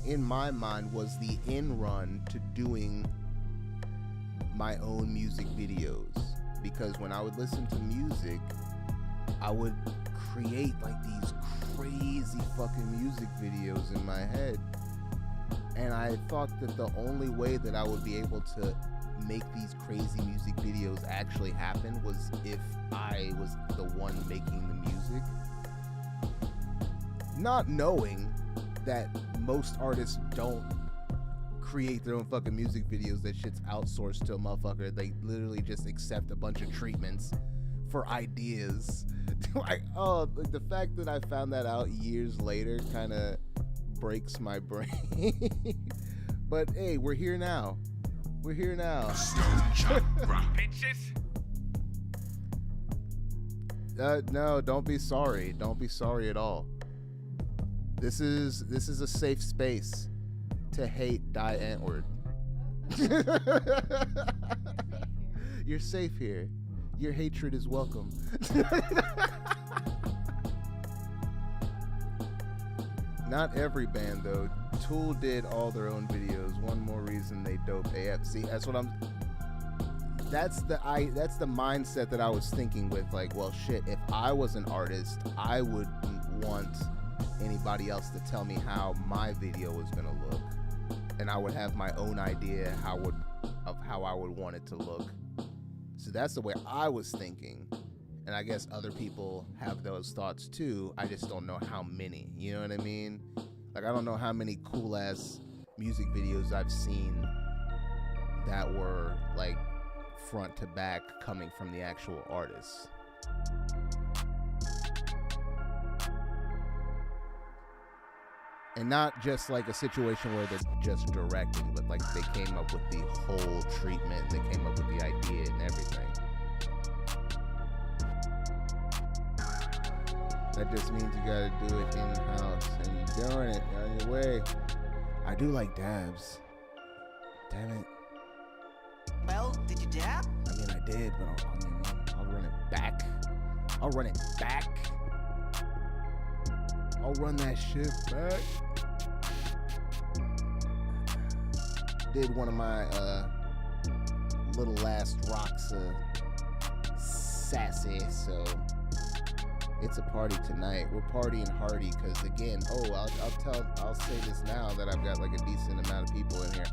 [SPEAKER 5] in my mind, was the in run to doing my own music videos. Because when I would listen to music, I would create like these crazy fucking music videos in my head. And I thought that the only way that I would be able to make these crazy music videos actually happen was if I was the one making the music. Not knowing that most artists don't create their own fucking music videos. That shit's outsourced to a motherfucker. They literally just accept a bunch of treatments for ideas. Like, oh, the fact that I found that out years later kind of breaks my brain. But hey, we're here now. We're here now.
[SPEAKER 3] Chakra, bitches.
[SPEAKER 5] No, don't be sorry. Don't be sorry at all. This is a safe space to hate Die Antwoord. You're safe here. Your hatred is welcome. Not every band though. Tool did all their own videos. One more reason they dope AF. See, that's what I'm. That's the mindset that I was thinking with. Like, well, shit. If I was an artist, I wouldn't want anybody else to tell me how my video was gonna look, and I would have my own idea of how I would want it to look. So that's the way I was thinking. And I guess other people have those thoughts too. I just don't know how many. You know what I mean? Like, I don't know how many cool ass music videos I've seen that were like front to back coming from the actual artists. And not just like a situation where they're just directing, but like they came up with the whole treatment, they came up with the idea and everything. That just means you gotta do it in-house, and you're doing it, you're on your way. I do like dabs. Damn it.
[SPEAKER 6] Well, did you dab?
[SPEAKER 5] I mean, I did, but I'll run it back. I'll run it back. I'll run that shit back. Did one of my little last rocks sassy, so it's a party tonight. We're partying hardy because, again, I'll say this now that I've got like a decent amount of people in here.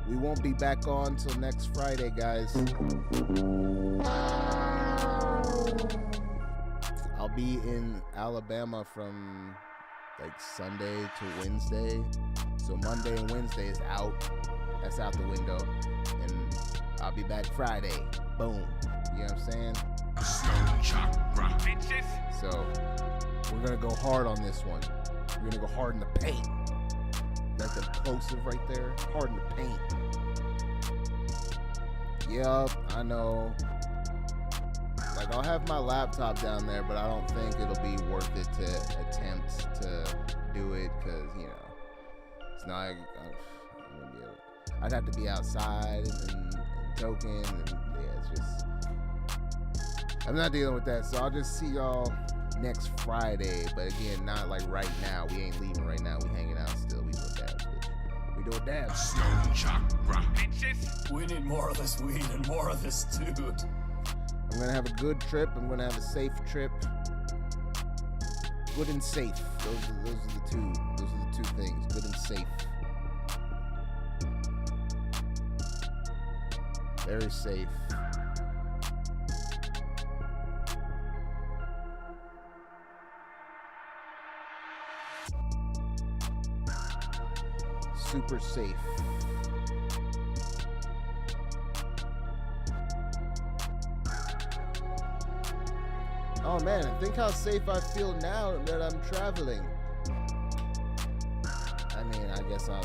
[SPEAKER 5] We won't be back on till next Friday, guys. I'll be in Alabama from like Sunday to Wednesday. So Monday and Wednesday is out. That's out the window. And I'll be back Friday. Boom. You know what I'm saying?
[SPEAKER 3] Chakra, bitches.
[SPEAKER 5] So we're gonna go hard on this one. We're gonna go hard in the paint. That's explosive right there. Hard in the paint. Yup, I know. Like, I'll have my laptop down there, but I don't think it'll be worth it to attempt to do it, because, you know, it's not, I wouldn't be able, I'd have to be outside and token, and yeah, it's just, I'm not dealing with that, so I'll just see y'all next Friday, but again, not like right now. We ain't leaving right now. We hanging out still. We doing dabs, bitch. We doing dabs.
[SPEAKER 3] Stone Chakra. Bitches.
[SPEAKER 10] We need more of this weed and more of this dude.
[SPEAKER 5] I'm gonna have a good trip. I'm gonna have a safe trip. Good and safe. Those are the two things. Good and safe. Very safe. Super safe. Oh man, think how safe I feel now that I'm traveling. I mean, I guess I'll.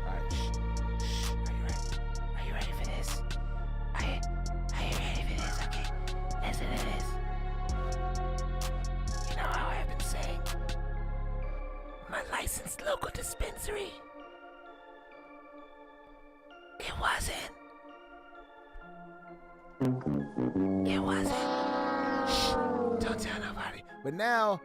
[SPEAKER 5] Alright, shh.
[SPEAKER 6] Are you ready for this? Are you ready for this? Okay, listen to this. You know how I've been saying? My licensed local dispensary. It wasn't. Shh, don't tell nobody.
[SPEAKER 5] But now,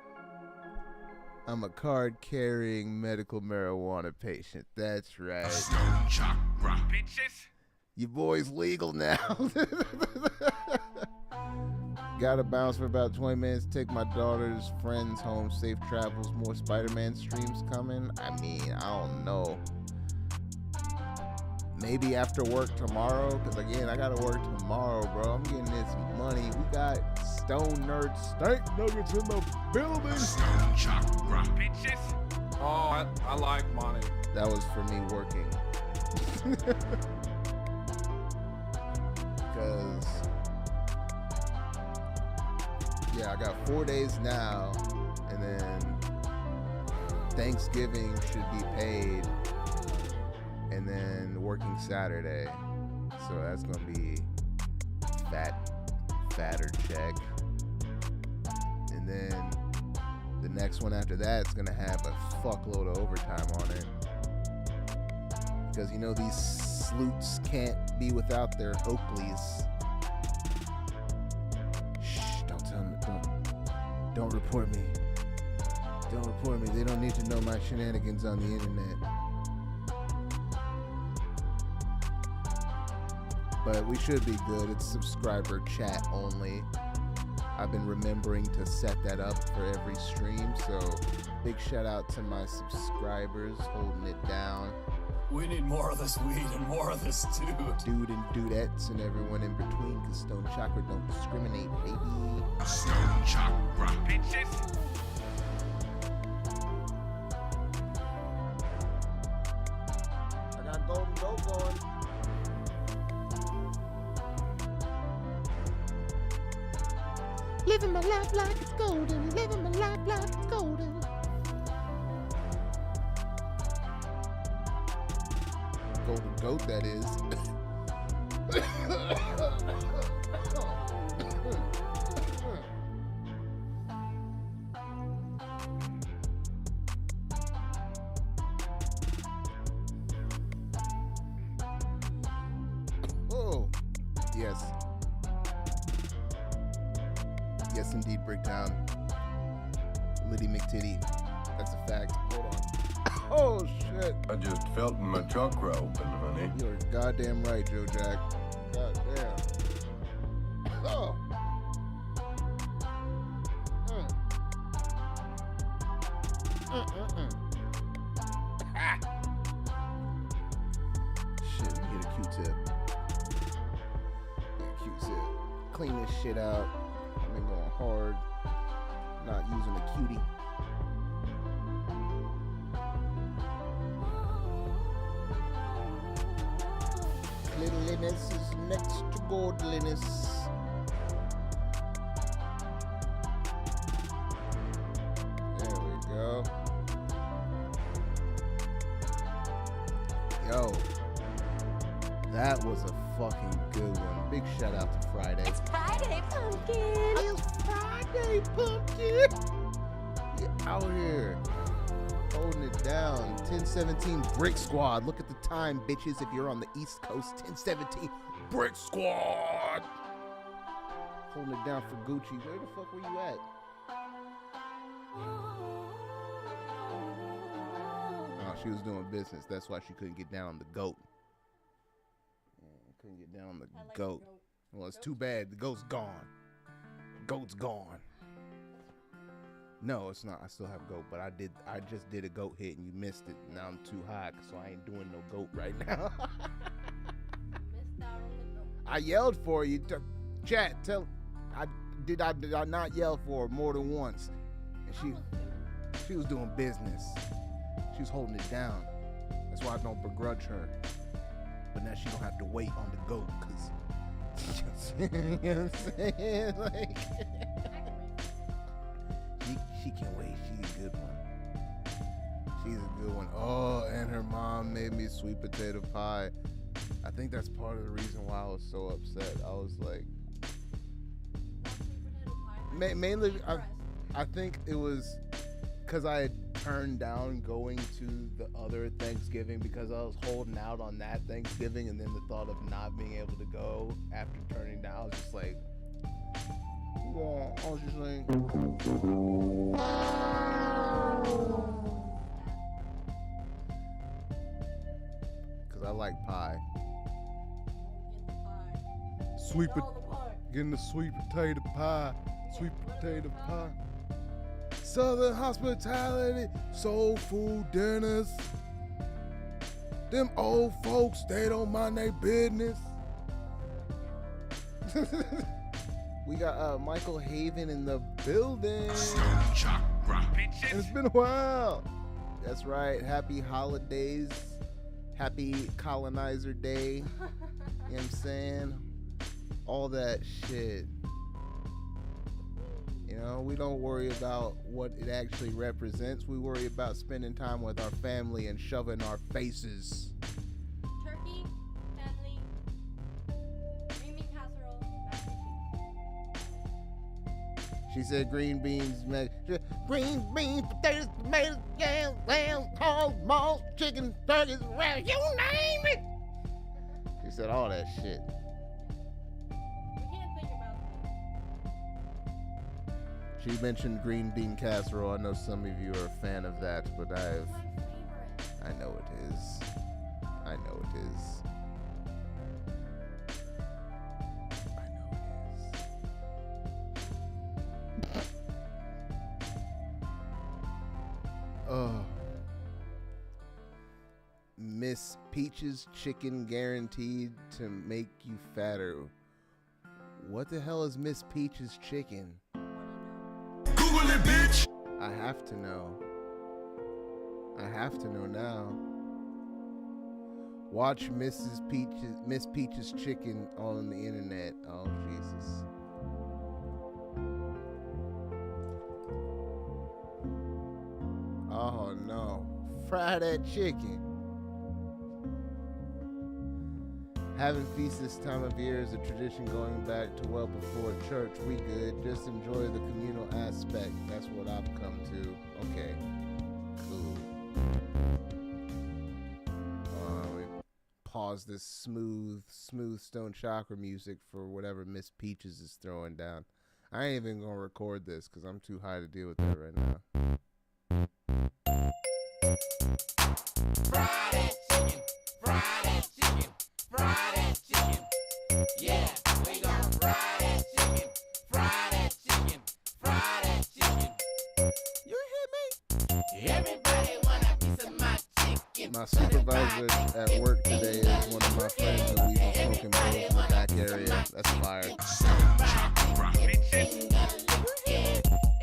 [SPEAKER 5] I'm a card-carrying medical marijuana patient. That's right.
[SPEAKER 3] Stone Chakra. Bitches.
[SPEAKER 5] Your boy's legal now. Gotta bounce for about 20 minutes. Take my daughter's friends home. Safe travels. More Spider-Man streams coming. I mean, I don't know. Maybe after work tomorrow, because again, I gotta work tomorrow, bro. I'm getting this money. We got Stone Nerd Stank Nuggets in the building.
[SPEAKER 3] Stone Chakra. Bitches.
[SPEAKER 11] Oh, I like money.
[SPEAKER 5] That was for me working. Because, yeah, I got 4 days now, and then Thanksgiving should be paid, and then working Saturday. So that's going to be fatter check. And then the next one after that is going to have a fuckload of overtime on it. Because, you know, these sleuths can't be without their Oakleys. Shh, don't tell them. Don't report me. Don't report me. They don't need to know my shenanigans on the internet. But we should be good. It's subscriber chat only. I've been remembering to set that up for every stream. So big shout out to my subscribers holding it down.
[SPEAKER 10] We need more of this weed and more of this dude.
[SPEAKER 5] Dude and dudettes and everyone in between, because Stone Chakra don't discriminate, baby.
[SPEAKER 3] Stone Chakra. Bitches.
[SPEAKER 5] I got Golden Goat going.
[SPEAKER 6] Living my life like it's golden. Living my life like it's golden.
[SPEAKER 5] Golden Goat, that is. Oh, yes. Yes, indeed, Breakdown. Liddy McTitty. That's a fact. Hold on. Oh, shit.
[SPEAKER 9] I just felt my chakra open, honey.
[SPEAKER 5] You're goddamn right, Joe Jack. Goddamn. Oh. Ah. Shit, let me get a Q-tip. Get a Q-tip. Clean this shit out. I've been going hard. Not using a cutie. Cleanliness is next to godliness. There we go. Yo, that was a fucking good one. Big shout out to Friday.
[SPEAKER 6] It's Friday, pumpkin.
[SPEAKER 5] It's Friday, pumpkin. Get out here. Holding it down. 1017 Brick Squad. Look at the time, bitches. If you're on the East Coast, 1017 Brick Squad. Holding it down for Gucci. Where the fuck were you at? Oh, she was doing business. That's why she couldn't get down on the goat. Couldn't get down on the goat. Well, it's too bad. The goat's gone. Goat's gone. No, it's not. I still have goat, but I just did a goat hit and you missed it. Now I'm too high, so I ain't doing no goat right now. I yelled for you. Chat, tell. I did not yell for her more than once? And she was doing business. She was holding it down. That's why I don't begrudge her. But now she don't have to wait on the goat, cause you know what I'm saying? Like, she can wait. She's a good one. She's a good one. Oh, and her mom made me sweet potato pie. I think that's part of the reason why I was so upset. I was like, mainly, I think it was because I had turned down going to the other Thanksgiving because I was holding out on that Thanksgiving, and then the thought of not being able to go after turning down, I was just like, because I like pie. Getting the sweet potato pie. Sweet potato pie. Southern hospitality, soul food dinners. Them old folks, they don't mind their business. We got Michael Haven in the building.
[SPEAKER 3] Chakra.
[SPEAKER 5] And it's been a while. That's right. Happy holidays. Happy colonizer day. You know what I'm saying? All that shit. You know, we don't worry about what it actually represents. We worry about spending time with our family and shoving our faces.
[SPEAKER 8] Turkey, family, green bean casserole, mac and cheese.
[SPEAKER 5] She said green beans, green beans, potatoes, tomatoes, yams, lambs, hogs, malls, chicken, turkeys, rabbits, you name it. She said all that shit. She mentioned green bean casserole. I know some of you are a fan of that, but I know it is. I know it is. I know it is. Oh. Miss Peach's chicken guaranteed to make you fatter. What the hell is Miss Peach's chicken?
[SPEAKER 3] Google it, bitch.
[SPEAKER 5] I have to know. I have to know now. Watch Miss Peach's chicken on the internet. Oh Jesus. Oh no. Fry that chicken. Having feast this time of year is a tradition going back to well before church. We good. Just enjoy the communal aspect. That's what I've come to. Okay. Cool. We pause this smooth Stone Chakra music for whatever Miss Peaches is throwing down. I ain't even gonna record this because I'm too high to deal with that right now.
[SPEAKER 2] Fried chicken, fried chicken, fried chicken. Yeah, we gon' fry that chicken, fried chicken, fried chicken. You hear me? Everybody want a piece of my chicken.
[SPEAKER 5] My supervisor at work today is one of my friends, and we've been smoking bowls in the back area. That's fire.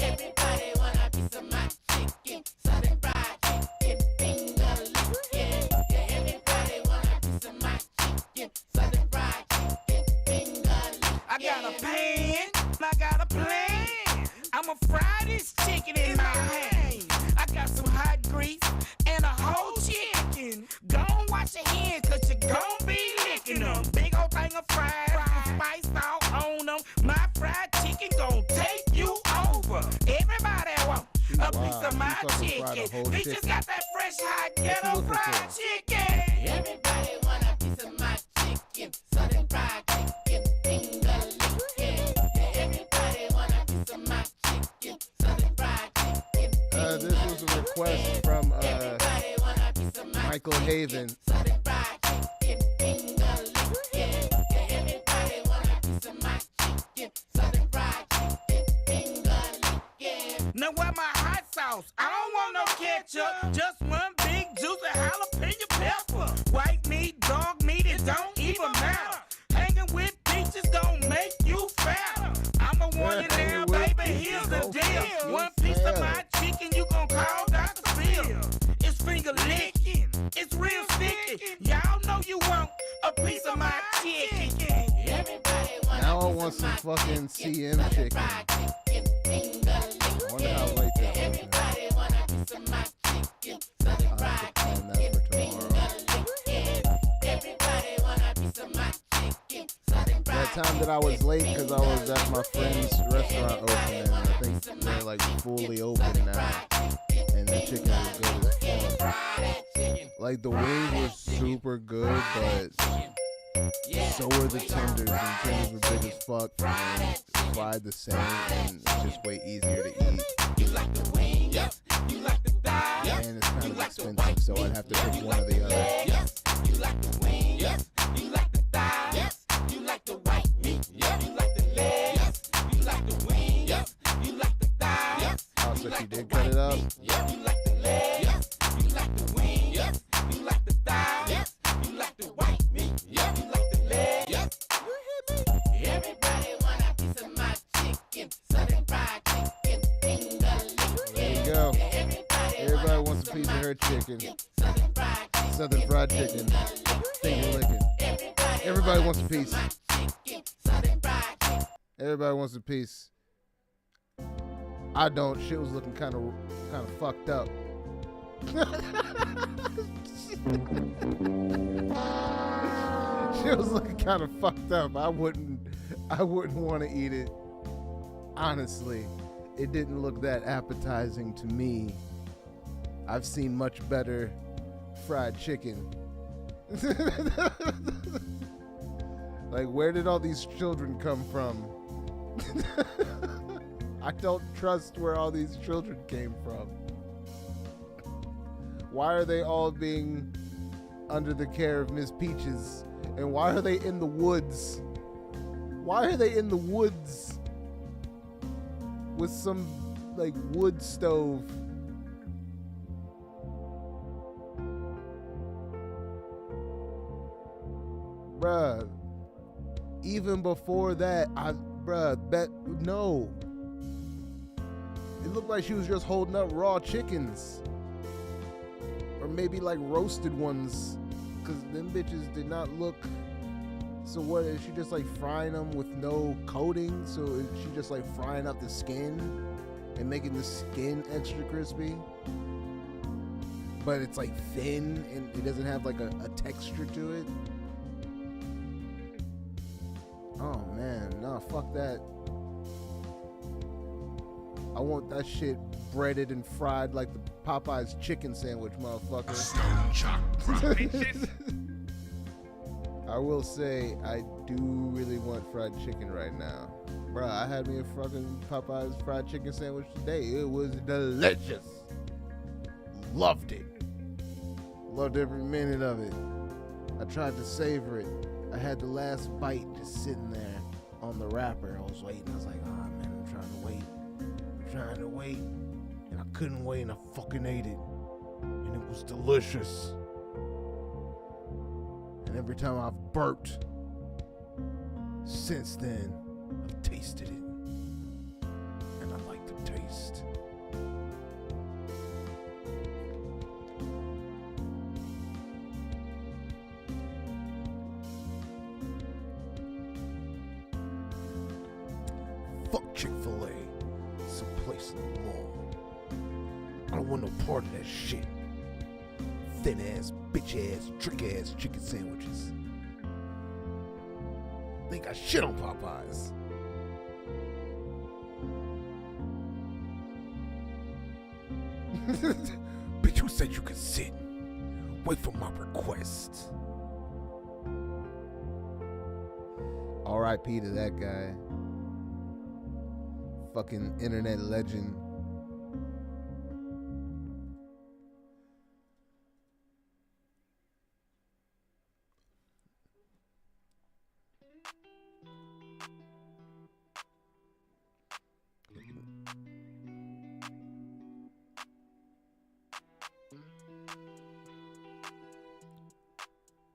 [SPEAKER 2] Everybody want a piece of my chicken, southern fried chicken, finger licking. Yeah, everybody want a piece of my chicken, southern fried chicken, finger licking. I got a pan, I got a plan. I'ma fry this chicken in my hand. I got some hot grease and a whole chicken. Gon' wash your hands, cause you gon' be licking them. Big old thing of fries, spice all on them. My fried chicken gon' take you over. Everybody want a piece of my chicken. They just got that fresh hot ghetto fried chicken. Everybody want a piece of my chicken. Southern fried chicken, finger licking. Yeah, everybody want a piece of my chicken. Southern fried chicken,
[SPEAKER 5] request from Michael Haven.
[SPEAKER 2] Now where my hot sauce? I don't want no ketchup. Just one big juicy jalapeno pepper. White meat, dog meat, it don't even matter. Hanging with bitches gon' make you fatter. I'ma warn you now, baby, here's the deal. One piece of my chicken, you gon' call Dr. Phil. It's finger licking, it's real sticky. Y'all know you want a piece of my chicken.
[SPEAKER 5] Now I want some fucking CM chicken. I wonder how late that was. I'll have to plan that for tomorrow. That time that I was late because I was at my friend's restaurant opening. I think they're like fully open now. And the chicken was good as fuck. Like the wings were super good, but so were the tenders. And the tenders were big as fuck. And fried the same, and it's just way easier to eat. And it's kind of expensive, so I'd have to pick one or the other. Oh, so she did cut it up? There you go. Everybody wants a piece of her chicken. Southern fried chicken. Finger licking. Everybody wants a piece. Everybody wants a piece. I don't. Shit was looking kind of fucked up. Shit was looking kind of fucked up. I wouldn't want to eat it. Honestly, it didn't look that appetizing to me. I've seen much better fried chicken. Like, where did all these children come from? I don't trust where all these children came from. Why are they all being under the care of Miss Peaches? And why are they in the woods? Why are they in the woods with some, like, wood stove? Bruh, even before that, no. It looked like she was just holding up raw chickens. Or maybe like roasted ones. Because them bitches did not look. So what, is she just like frying them with no coating? So is she just like frying up the skin and making the skin extra crispy? But it's like thin and it doesn't have like a texture to it. Oh man, nah, fuck that. I want that shit breaded and fried like the Popeye's chicken sandwich, motherfucker.
[SPEAKER 3] Stone Chakra.
[SPEAKER 5] I will say, I do really want fried chicken right now. Bruh, I had me a fucking Popeye's fried chicken sandwich today. It was delicious. Loved it. Loved every minute of it. I tried to savor it. I had the last bite just sitting there on the wrapper. I was waiting. I was like, oh man, I'm trying to wait. And I couldn't wait and I fucking ate it. And it was delicious. And every time I've burped since then, I've tasted it. And I like the taste. Fuck Chick-fil-A. It's a place in the mall. I don't want no part of that shit. Thin ass, bitch ass, trick ass chicken sandwiches. They got shit on Popeyes. Bitch, who said you could sit? Wait for my request. R.I.P. to that guy. Fucking internet legend.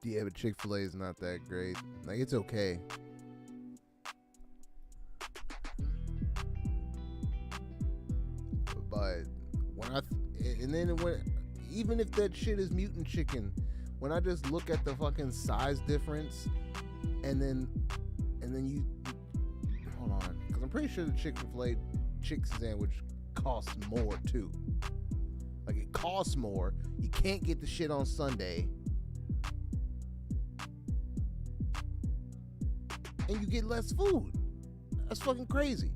[SPEAKER 5] Yeah, but Chick-fil-A is not that great. Like, it's okay. But even if that shit is mutant chicken, when I just look at the fucking size difference, and then you hold on, because I'm pretty sure the Chick-fil-A chick sandwich costs more too. Like, it costs more. You can't get the shit on Sunday, and you get less food. That's fucking crazy.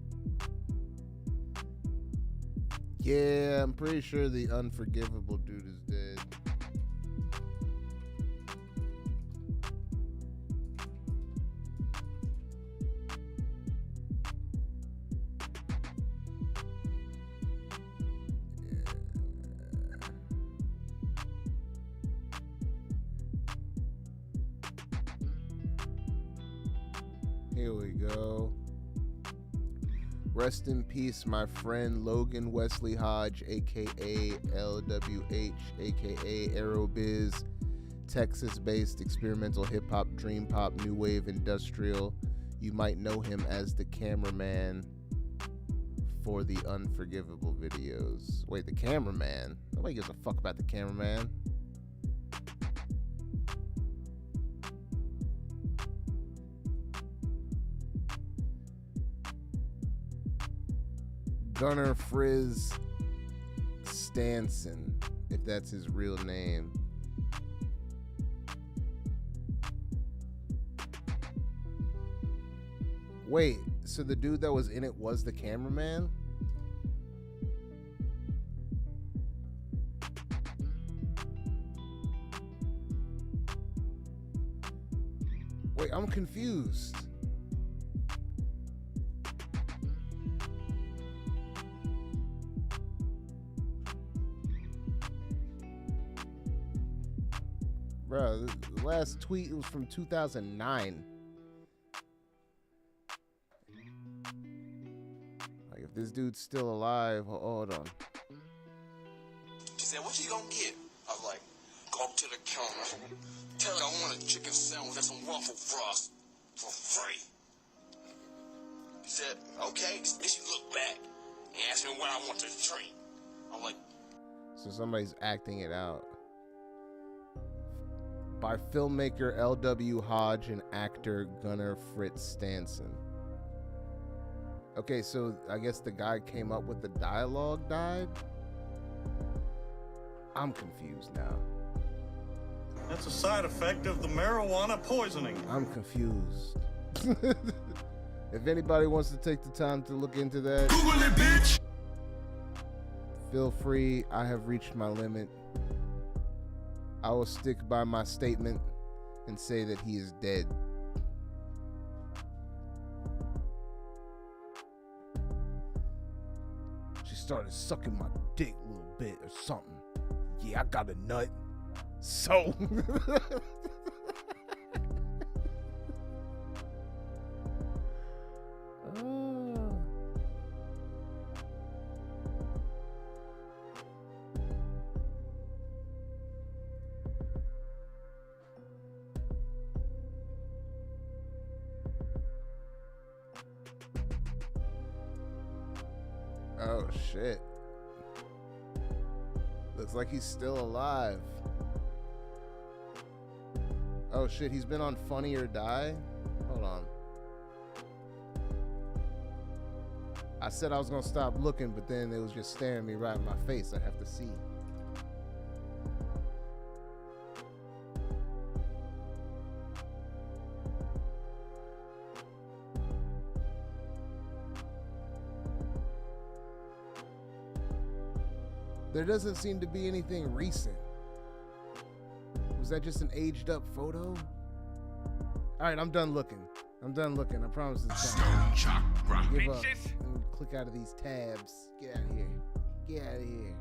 [SPEAKER 5] Yeah, I'm pretty sure the unforgivable dude is dead. Here we go. Rest in peace, my friend Logan Wesley Hodge, aka LWH, aka Aerobiz, Texas-based experimental hip-hop, dream pop, new wave, industrial. You might know him as the cameraman for the Unforgivable videos. Wait, the cameraman? Nobody gives a fuck about the cameraman. Gunnar Frizz Stanson, if that's his real name. Wait, so the dude that was in it was the cameraman? Wait, I'm confused. Bro, the last tweet was from 2009. Like, if this dude's still alive, hold on.
[SPEAKER 12] She said, "What you gonna get?" I was like, "Go up to the counter. Tell her I want a chicken sandwich and some waffle frost for free." She said, "Okay." Then she looked back and asked me what I want to drink. I'm like,
[SPEAKER 5] so somebody's acting it out. By filmmaker L.W. Hodge and actor Gunnar Fritz Stanson. Okay, so I guess the guy came up with the dialogue died? I'm confused now.
[SPEAKER 13] That's a side effect of the marijuana poisoning.
[SPEAKER 5] I'm confused. If anybody wants to take the time to look into that,
[SPEAKER 3] Google it, bitch.
[SPEAKER 5] Feel free. I have reached my limit. I will stick by my statement and say that he is dead. She started sucking my dick a little bit or something. Yeah, I got a nut. So. Oh shit. Looks like he's still alive. Oh shit, he's been on Funny or Die? Hold on. I said I was gonna stop looking, but then it was just staring me right in my face. I have to see. There doesn't seem to be anything recent. Was that just an aged up photo? Alright, I'm done looking. I promise it's done.
[SPEAKER 3] Chakra.
[SPEAKER 5] Give up. Let me click out of these tabs. Get out of here.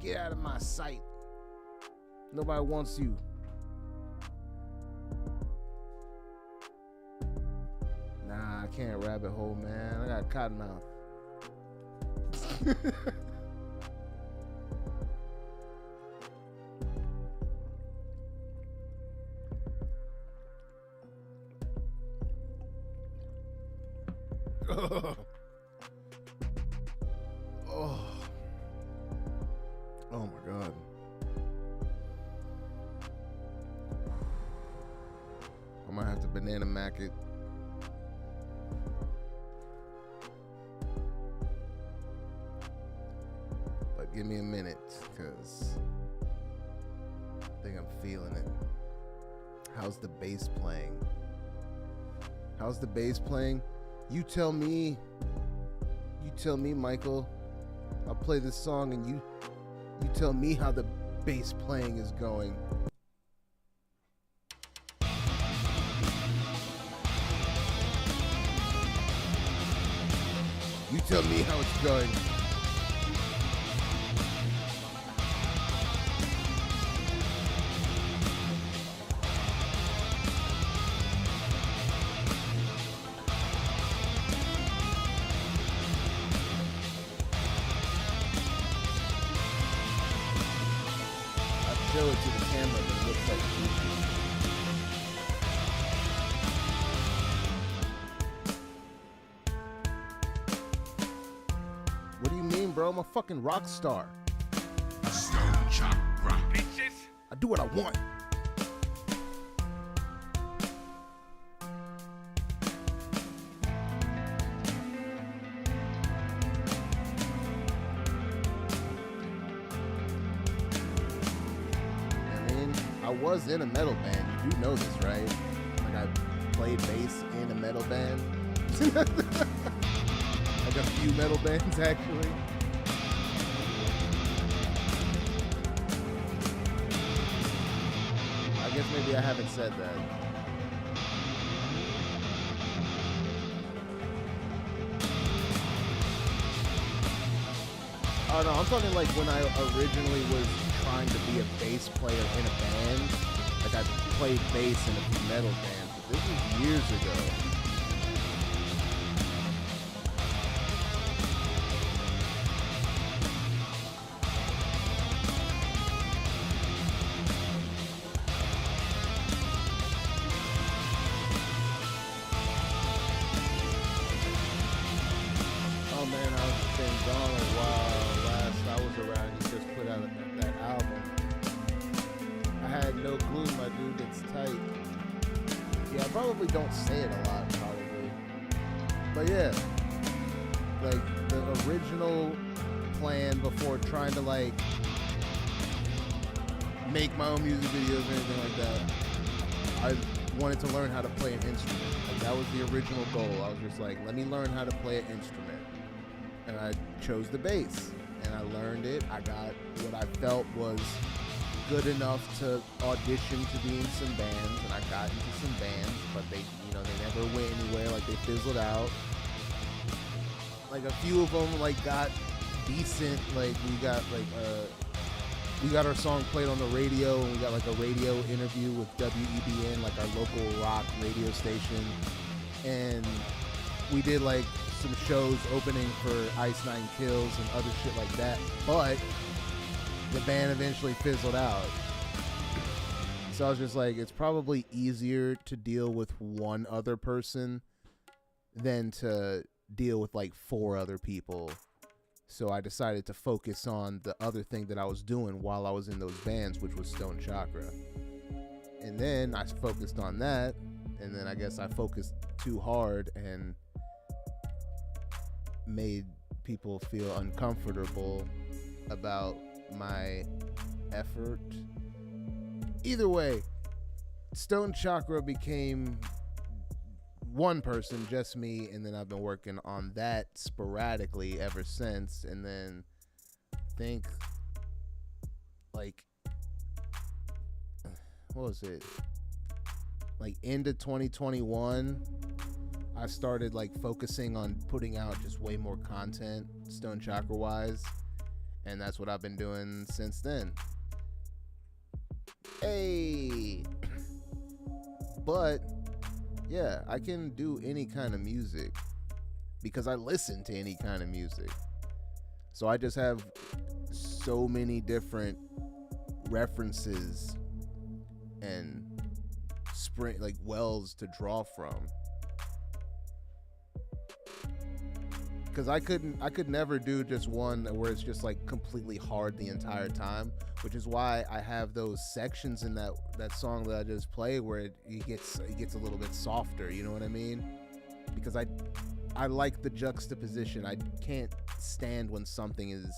[SPEAKER 5] Get out of my sight. Nobody wants you. Nah, I can't rabbit hole, man. I got a cotton mouth. Oh. Oh my God. I might have to banana mac it. But give me a minute, because I think I'm feeling it. How's the bass playing? How's the bass playing? You tell me, Michael. I'll play this song and you tell me how the bass playing is going. You tell me how it's going. Show it to the camera, but it looks like What do you mean, bro? I'm a fucking rock star.
[SPEAKER 3] Stone Chakra.
[SPEAKER 11] Bitches.
[SPEAKER 5] I do what I want. I was in a metal band. You do know this, right? Like, I played bass in a metal band. Like a few metal bands, actually. I guess maybe I haven't said that. Oh no, I'm talking like when I originally was trying to be a bass player in a band. Like, I played bass in a few metal bands, but this was years ago. Oh man, I've been gone a while. Last I was around, you just put out that album. I had no clue, my dude. It's tight. Yeah, I probably don't say it a lot, probably. But yeah, like the original plan before trying to like make my own music videos or anything like that, I wanted to learn how to play an instrument. Like, that was the original goal. I was just like, let me learn how to play an instrument. And I chose the bass, and I learned it. I got what I felt was good enough to audition to be in some bands, and I got into some bands, but they never went anywhere. Like, they fizzled out. Like, a few of them got decent. Like, we got our song played on the radio, and we got a radio interview with WEBN, our local rock radio station, and we did some shows opening for Ice Nine Kills and other shit like that, but the band eventually fizzled out. So I was just like, it's probably easier to deal with one other person than to deal with 4 other people. So I decided to focus on the other thing that I was doing while I was in those bands, which was Stone Chakra. And then I focused on that, and then I guess I focused too hard and made people feel uncomfortable about my effort. Either way, Stone Chakra became one person, just me, and then I've been working on that sporadically ever since. And then I think what was it? End of 2021, I started focusing on putting out just way more content, Stone Chakra wise, and that's what I've been doing since then. Hey, but yeah, I can do any kind of music because I listen to any kind of music. So I just have so many different references and wells to draw from. because I could never do just one where it's just like completely hard the entire time, which is why I have those sections in that song that I just played where it gets a little bit softer. You know what I mean? Because I like the juxtaposition. I can't stand when something is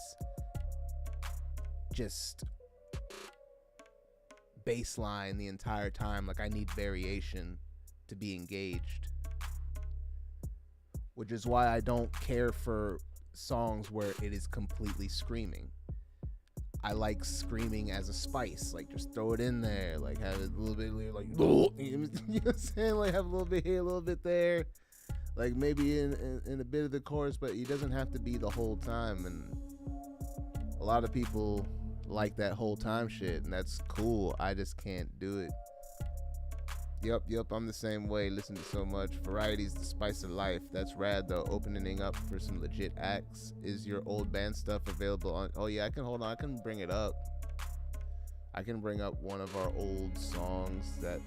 [SPEAKER 5] just baseline the entire time. Like, I need variation to be engaged, which is why I don't care for songs where it is completely screaming. I like screaming as a spice, like just throw it in there, like have it a little bit like, you know what I'm saying, like have a little bit here, a little bit there, like maybe in a bit of the chorus, but it doesn't have to be the whole time. And a lot of people like that whole time shit, and that's cool. I just can't do it. Yep, I'm the same way. Listen to so much. Variety's the spice of life. That's rad though. Opening up for some legit acts. Is your old band stuff available on? Oh yeah, I can bring it up. I can bring up one of our old songs that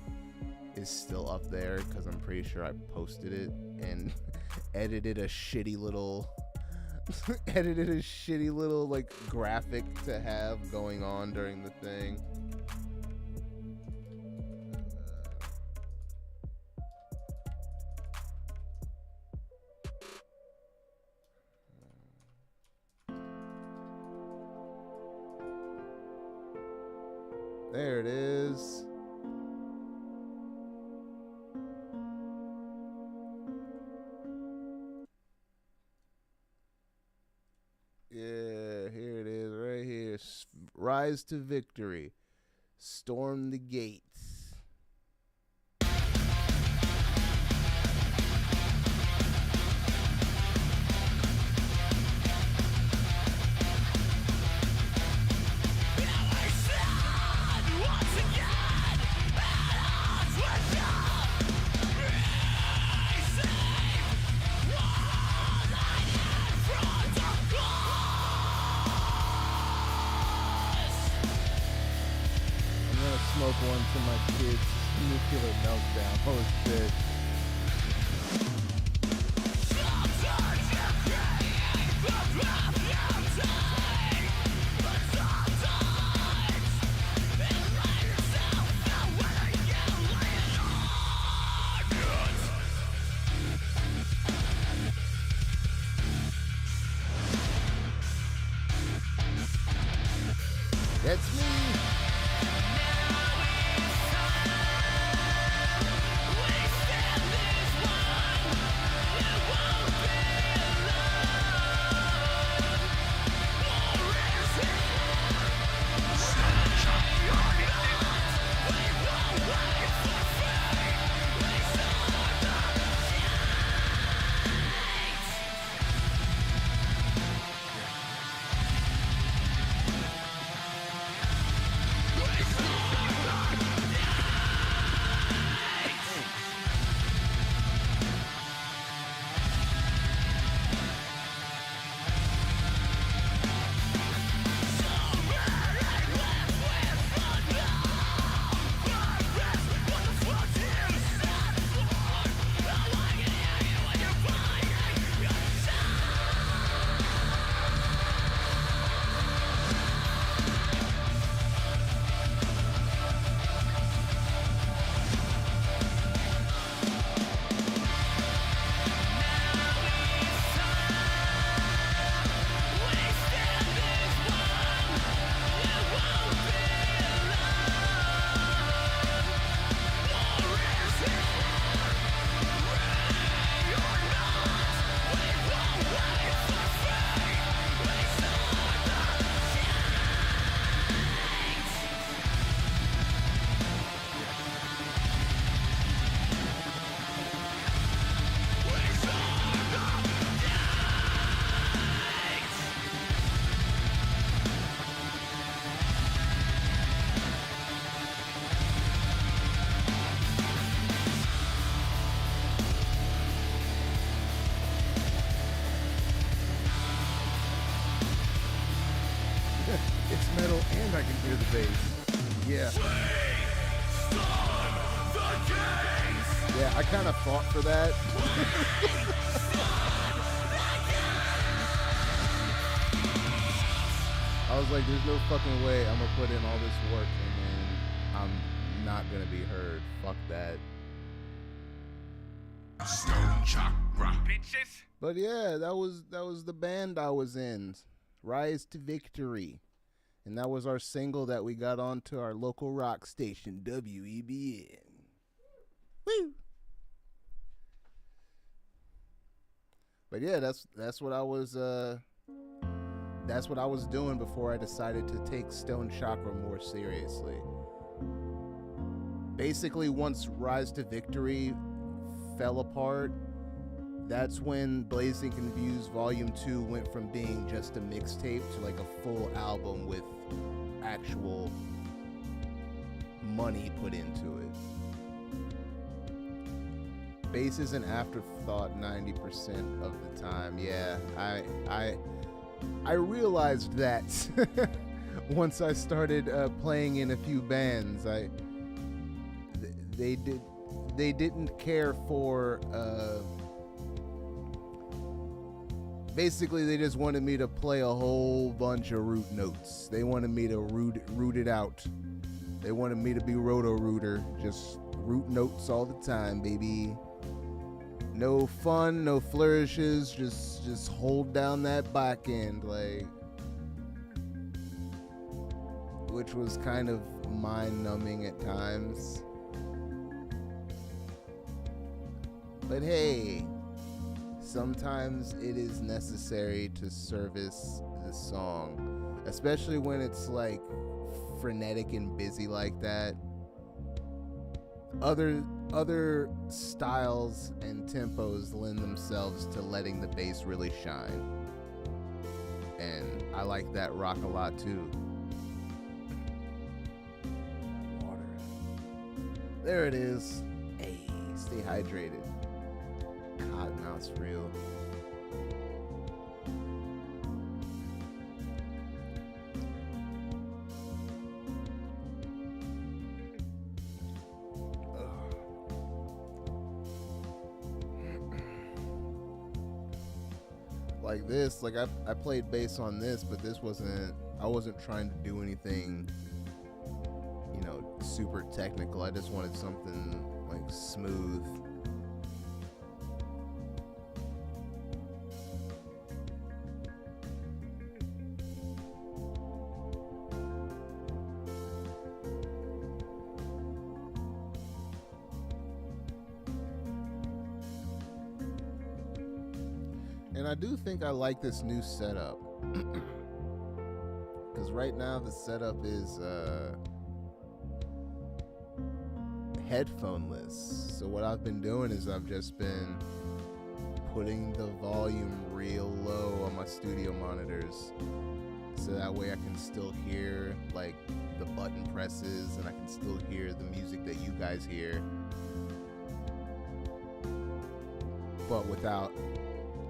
[SPEAKER 5] is still up there, because I'm pretty sure I posted it and edited a shitty little like graphic to have going on during the thing. There it is. Yeah, here it is right here. Rise to victory. Storm the gates. Smoke one to my kids' nuclear meltdown. Oh shit. That's me. It's metal and I can hear the bass. Yeah. Yeah, I kind of fought for that. I was like, there's no fucking way I'm gonna put in all this work and then I'm not gonna be heard. Fuck that.
[SPEAKER 3] Stone Chakra.
[SPEAKER 11] Bitches.
[SPEAKER 5] But yeah, that was the band I was in, Rise to Victory, and that was our single that we got onto our local rock station, WEBN. Woo! But yeah, that's what I was doing before I decided to take Stone Chakra more seriously. Basically, once Rise to Victory fell apart, that's when Blazing Confused Volume 2 went from being just a mixtape to like a full album with actual money put into it. Bass is an afterthought 90% of the time. Yeah, I realized that once I started playing in a few bands. They didn't care for basically they just wanted me to play a whole bunch of root notes. They wanted me to root it out. They wanted me to be roto-rooter, just root notes all the time, baby. No fun, no flourishes, just hold down that back end, like, which was kind of mind-numbing at times. But hey, sometimes it is necessary to service the song, especially when it's like frenetic and busy like that. Other styles and tempos lend themselves to letting the bass really shine, and I like that rock a lot too. Water. There it is. Hey, stay hydrated. Cottonmouth's real. Like this, like I played bass on this, but I wasn't trying to do anything, super technical. I just wanted something like smooth. And I do think I like this new setup. Because right now the setup is headphoneless. So what I've been doing is I've just been putting the volume real low on my studio monitors. So that way I can still hear like the button presses and I can still hear the music that you guys hear. But without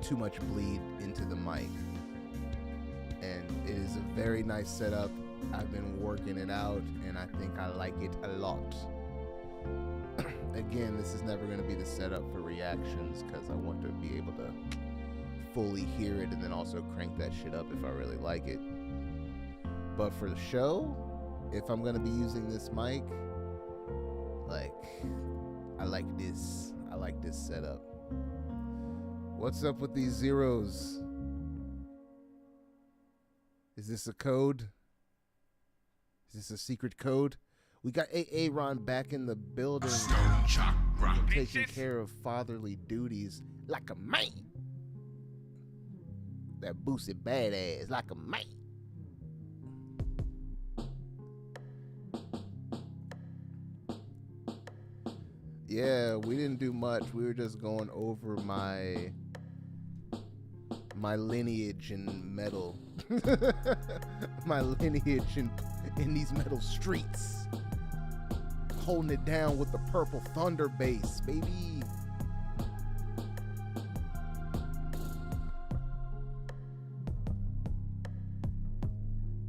[SPEAKER 5] too much bleed into the mic. And it is a very nice setup. I've been working it out and I think I like it a lot. Again, this is never going to be the setup for reactions because I want to be able to fully hear it and then also crank that shit up if I really like it. But for the show, if I'm going to be using this mic, like, I like this setup. What's up with these zeros? Is this a code? Is this a secret code? We got Aaron back in the building.
[SPEAKER 3] Stone Chakra.
[SPEAKER 5] Taking care of fatherly duties like a man. That Boosie badass like a man. Yeah, we didn't do much. We were just going over my lineage in metal. My lineage in these metal streets. Holding it down with the Purple Thunder bass, baby.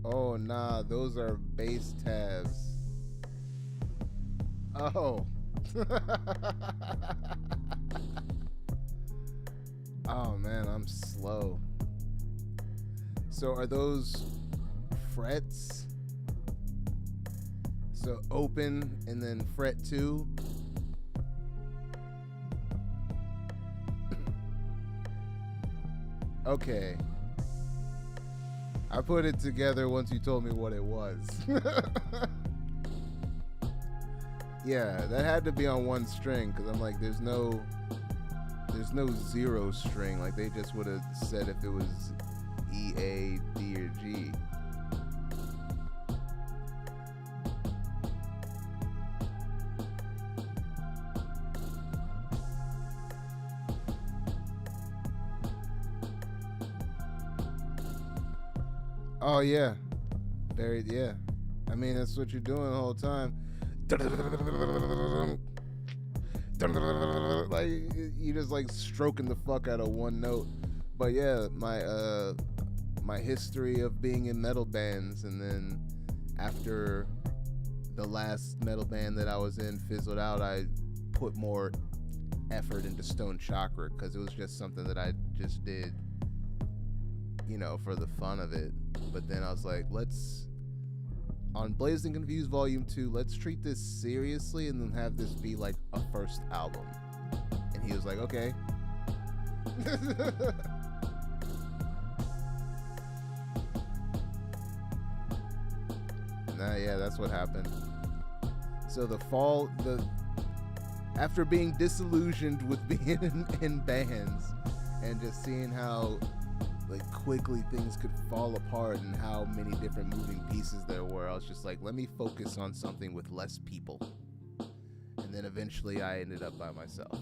[SPEAKER 5] Oh, nah, those are bass tabs. Oh. Oh man, I'm slow. So are those frets. So open and then fret 2. Okay. I put it together once you told me what it was. Yeah, that had to be on one string because I'm like, there's no 0 string. Like they just would have said if it was E, A, D, or G. Oh yeah, yeah. I mean, that's what you're doing the whole time. Like you just like stroking the fuck out of one note. But yeah, my history of being in metal bands, and then after the last metal band that I was in fizzled out, I put more effort into Stone Chakra because it was just something that I just did, you know, for the fun of it. But then I was like, on Blazed and Confused Volume 2, let's treat this seriously and then have this be like a first album. And he was like, okay. Nah, yeah, that's what happened. So after being disillusioned with being in bands and just seeing how like quickly things could fall apart and how many different moving pieces there were, I was just like, let me focus on something with less people. And then eventually I ended up by myself.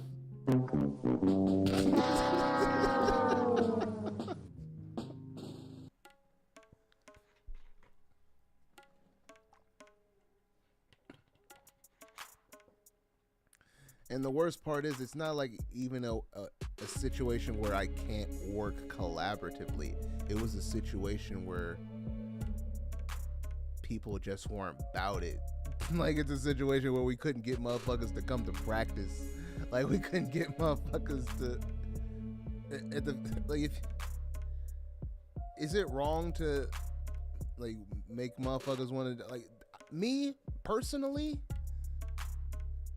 [SPEAKER 5] And the worst part is, it's not like even a situation where I can't work collaboratively. It was a situation where people just weren't about it. Like, it's a situation where we couldn't get motherfuckers to come to practice. Like, we couldn't get motherfuckers to... Is it wrong to, like, make motherfuckers want to... Like, me, personally...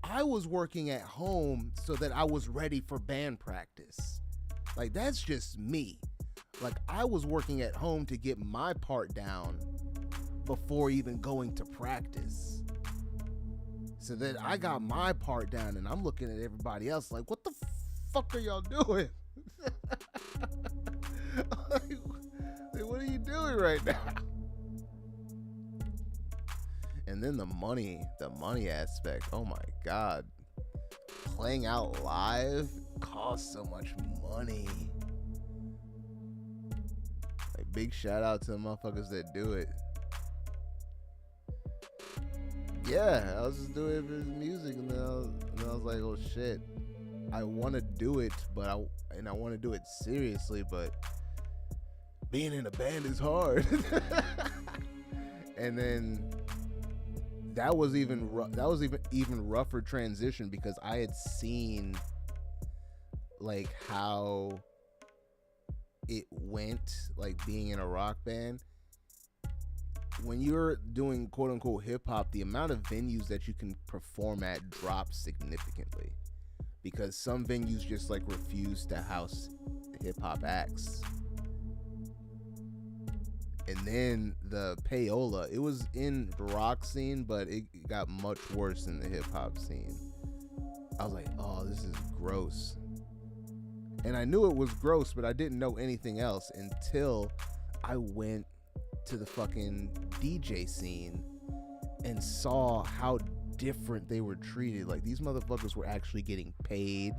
[SPEAKER 5] I was working at home so that I was ready for band practice. Like, that's just me. Like, I was working at home to get my part down before even going to practice. So that I got my part down and I'm looking at everybody else like, what the fuck are y'all doing? like, what are you doing right now? And then the money aspect. Oh my God. Playing out live costs so much money. Like, big shout out to the motherfuckers that do it. Yeah, I was just doing it for his music, and then I was like, oh shit. I want to do it, but I want to do it seriously, but being in a band is hard. And then that was even rougher transition because I had seen like how it went, like being in a rock band. When you're doing quote unquote hip hop, the amount of venues that you can perform at drops significantly because some venues just like refuse to house hip hop acts. And then the payola, it was in the rock scene, but it got much worse in the hip hop scene. I was like, oh, this is gross. And I knew it was gross, but I didn't know anything else until I went to the fucking DJ scene and saw how different they were treated. Like, these motherfuckers were actually getting paid.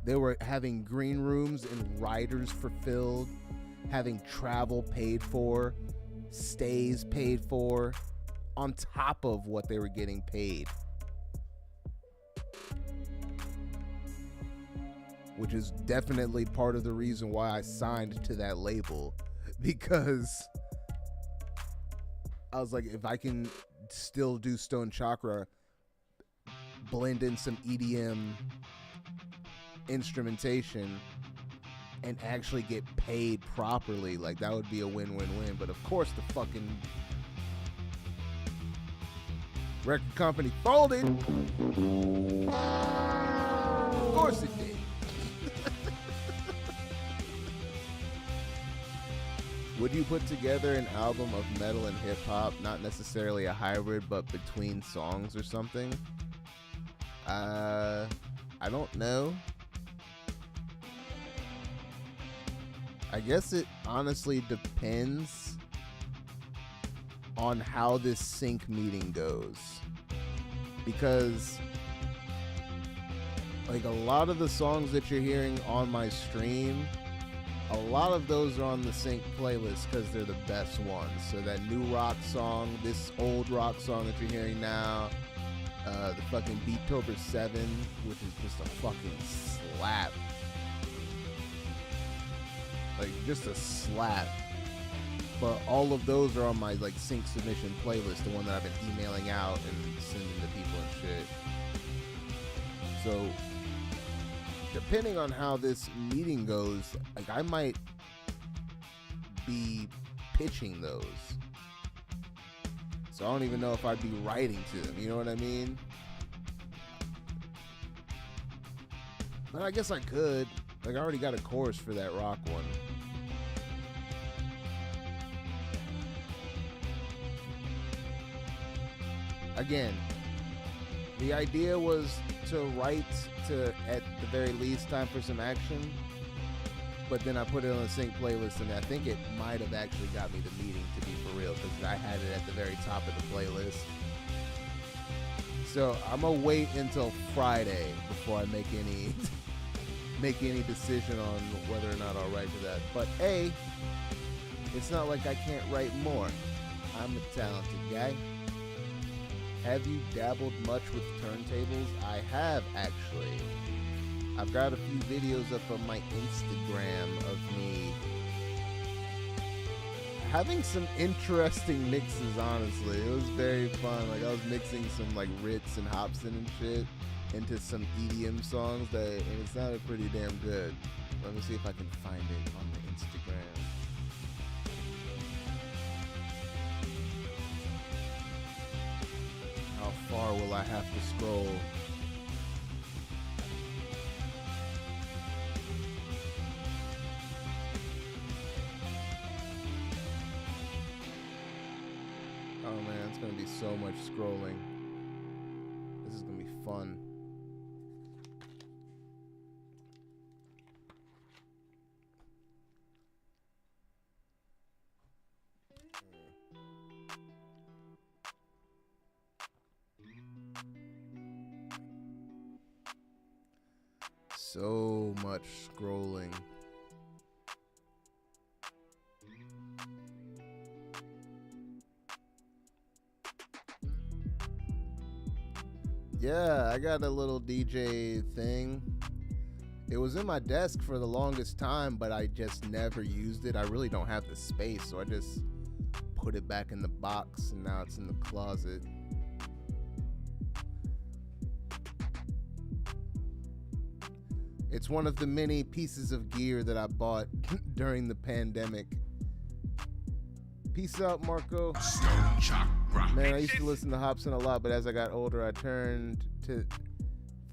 [SPEAKER 5] They were having green rooms and riders fulfilled, having travel paid for, stays paid for, on top of what they were getting paid. Which is definitely part of the reason why I signed to that label, because I was like, if I can still do Stone Chakra, blend in some EDM instrumentation, and actually get paid properly. Like, that would be a win-win-win. But of course the fucking record company folded. Of course it did. Would you put together an album of metal and hip hop, not necessarily a hybrid, but between songs or something? I don't know. I guess it honestly depends on how this sync meeting goes. Because like a lot of the songs that you're hearing on my stream, a lot of those are on the sync playlist because they're the best ones. So that new rock song, this old rock song that you're hearing now, the fucking Beattober 7, which is just a fucking slap. Like, just a slap. But all of those are on my like sync submission playlist, the one that I've been emailing out and sending to people and shit. So depending on how this meeting goes, like I might be pitching those. So I don't even know if I'd be writing to them, you know what I mean? But I guess I could. Like I already got a chorus for that rock one. Again, the idea was to write to, at the very least, Time for Some Action, but then I put it on the sync playlist, and I think it might have actually got me the meeting, to be for real, because I had it at the very top of the playlist. So I'm gonna wait until Friday before I make any decision on whether or not I'll write to that. But A, it's not like I can't write more. I'm a talented guy. Have you dabbled much with turntables? I have, actually. I've got a few videos up on my Instagram of me having some interesting mixes, honestly. It was very fun. Like, I was mixing some, like, Ritz and Hobson and shit into some EDM songs, and it sounded pretty damn good. Let me see if I can find it on the Instagram. How far will I have to scroll? Oh man, it's gonna be so much scrolling. This is gonna be fun. So much scrolling. Yeah, I got a little DJ thing. It was in my desk for the longest time, but I just never used it. I really don't have the space, so I just put it back in the box, and now it's in the closet. It's one of the many pieces of gear that I bought during the pandemic. Peace out, Marco.
[SPEAKER 3] Stone Chakra.
[SPEAKER 5] Man, I used to listen to Hobson a lot, but as I got older, I turned to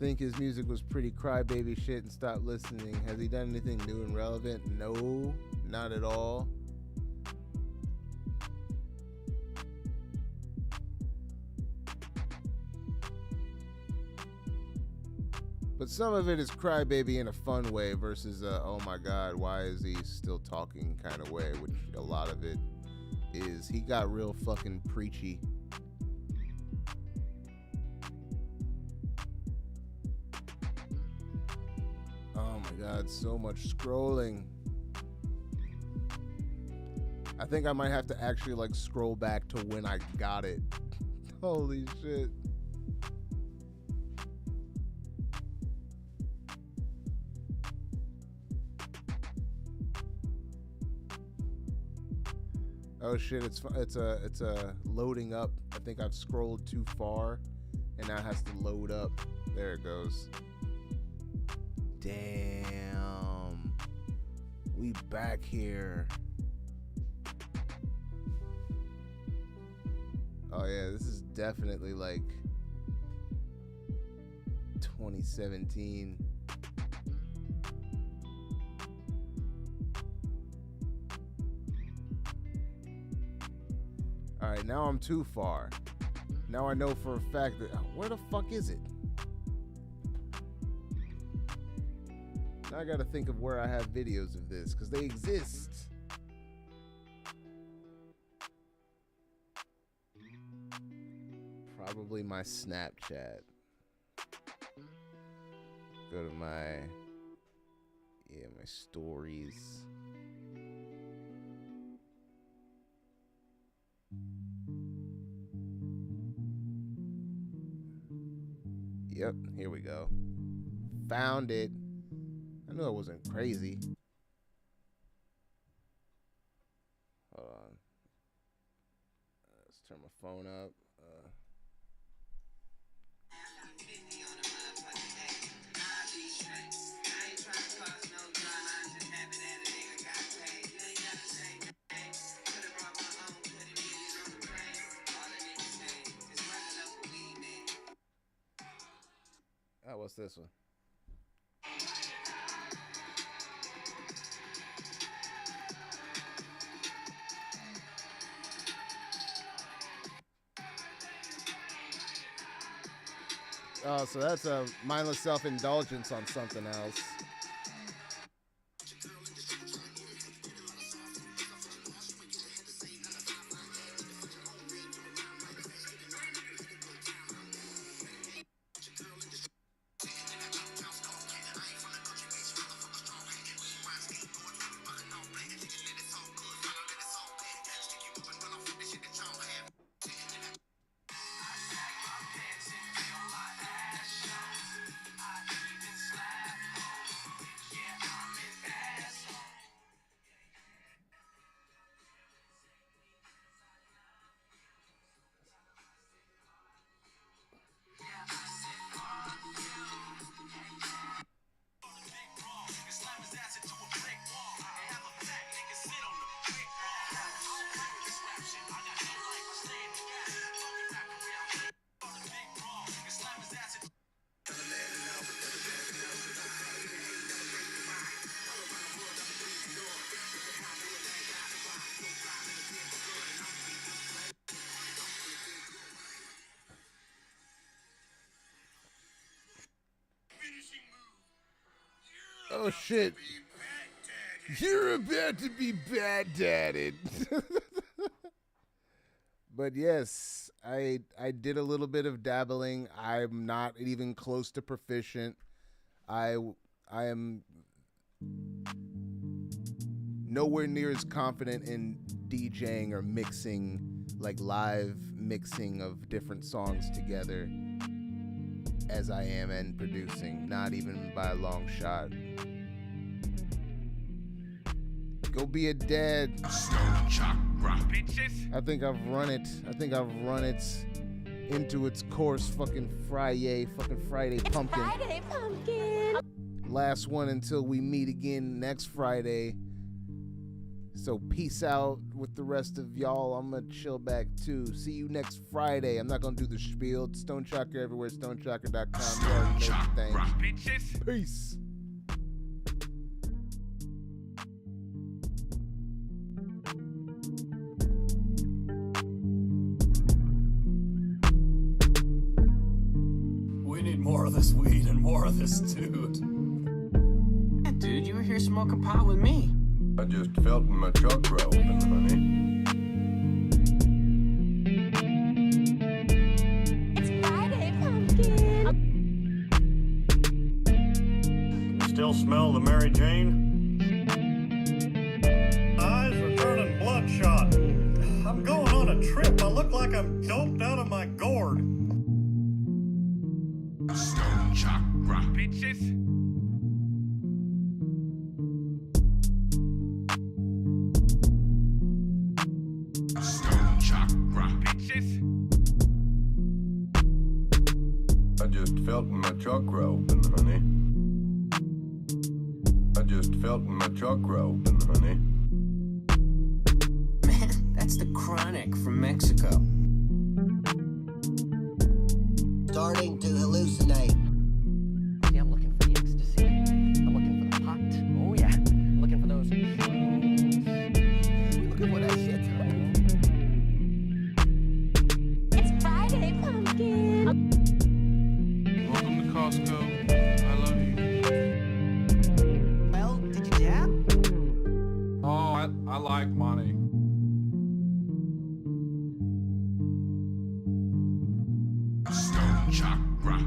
[SPEAKER 5] think his music was pretty crybaby shit and stopped listening. Has he done anything new and relevant? No, not at all. But some of it is crybaby in a fun way versus oh my god, why is he still talking kind of way, which a lot of it is. He got real fucking preachy. Oh my god, so much scrolling. I think I might have to actually like scroll back to when I got it. Holy shit. Oh shit, it's loading up. I think I've scrolled too far and now it has to load up. There it goes. Damn. We back here. Oh yeah, this is definitely like 2017. All right, now I'm too far. Now I know for a fact that where the fuck is it? Now I gotta think of where I have videos of this because they exist. Probably my Snapchat. Go to my stories. Yep, here we go. Found it. I knew I wasn't crazy. Hold on. Let's turn my phone up. Oh, what's this one? Oh, so that's a mindless self-indulgence on something else. Oh shit. You're about to be bad-dadded. But yes, I did a little bit of dabbling. I'm not even close to proficient. I am nowhere near as confident in DJing or mixing, like live mixing of different songs together as I am in producing, not even by a long shot. Go be a dad.
[SPEAKER 3] Chakra.
[SPEAKER 5] I think I've run it into its course. Fucking Friday pumpkin.
[SPEAKER 14] Friday pumpkin.
[SPEAKER 5] Last one until we meet again next Friday. So peace out with the rest of y'all. I'm gonna chill back too. See you next Friday. I'm not gonna do the spiel. Stone Chakra everywhere. StoneChakra.com. You already know the thing. Peace.
[SPEAKER 10] We need more of this weed and more of this dude.
[SPEAKER 4] Yeah, dude, you were here smoking pot with me.
[SPEAKER 9] I just felt my chakra open, honey.
[SPEAKER 14] It's Friday pumpkin.
[SPEAKER 13] You still smell the Mary Jane? Eyes are turning bloodshot. I'm going on a trip. I look like I'm doped out of my gourd.
[SPEAKER 3] Stone Chakra. Bitches. Stone Chakra. Bitches.
[SPEAKER 9] I just felt my chakra open, honey. I just felt my chakra open, honey.
[SPEAKER 4] Man, that's the chronic from Mexico.
[SPEAKER 15] Starting to hallucinate.
[SPEAKER 6] See, I'm looking for the ecstasy. I'm looking for the pot. Oh yeah. I'm looking for those.
[SPEAKER 15] Looking for that shit.
[SPEAKER 14] It's Friday, pumpkin.
[SPEAKER 11] Welcome to Costco. I love you.
[SPEAKER 15] Well, did you dab?
[SPEAKER 11] Oh, I like money.
[SPEAKER 3] Stone Chakra.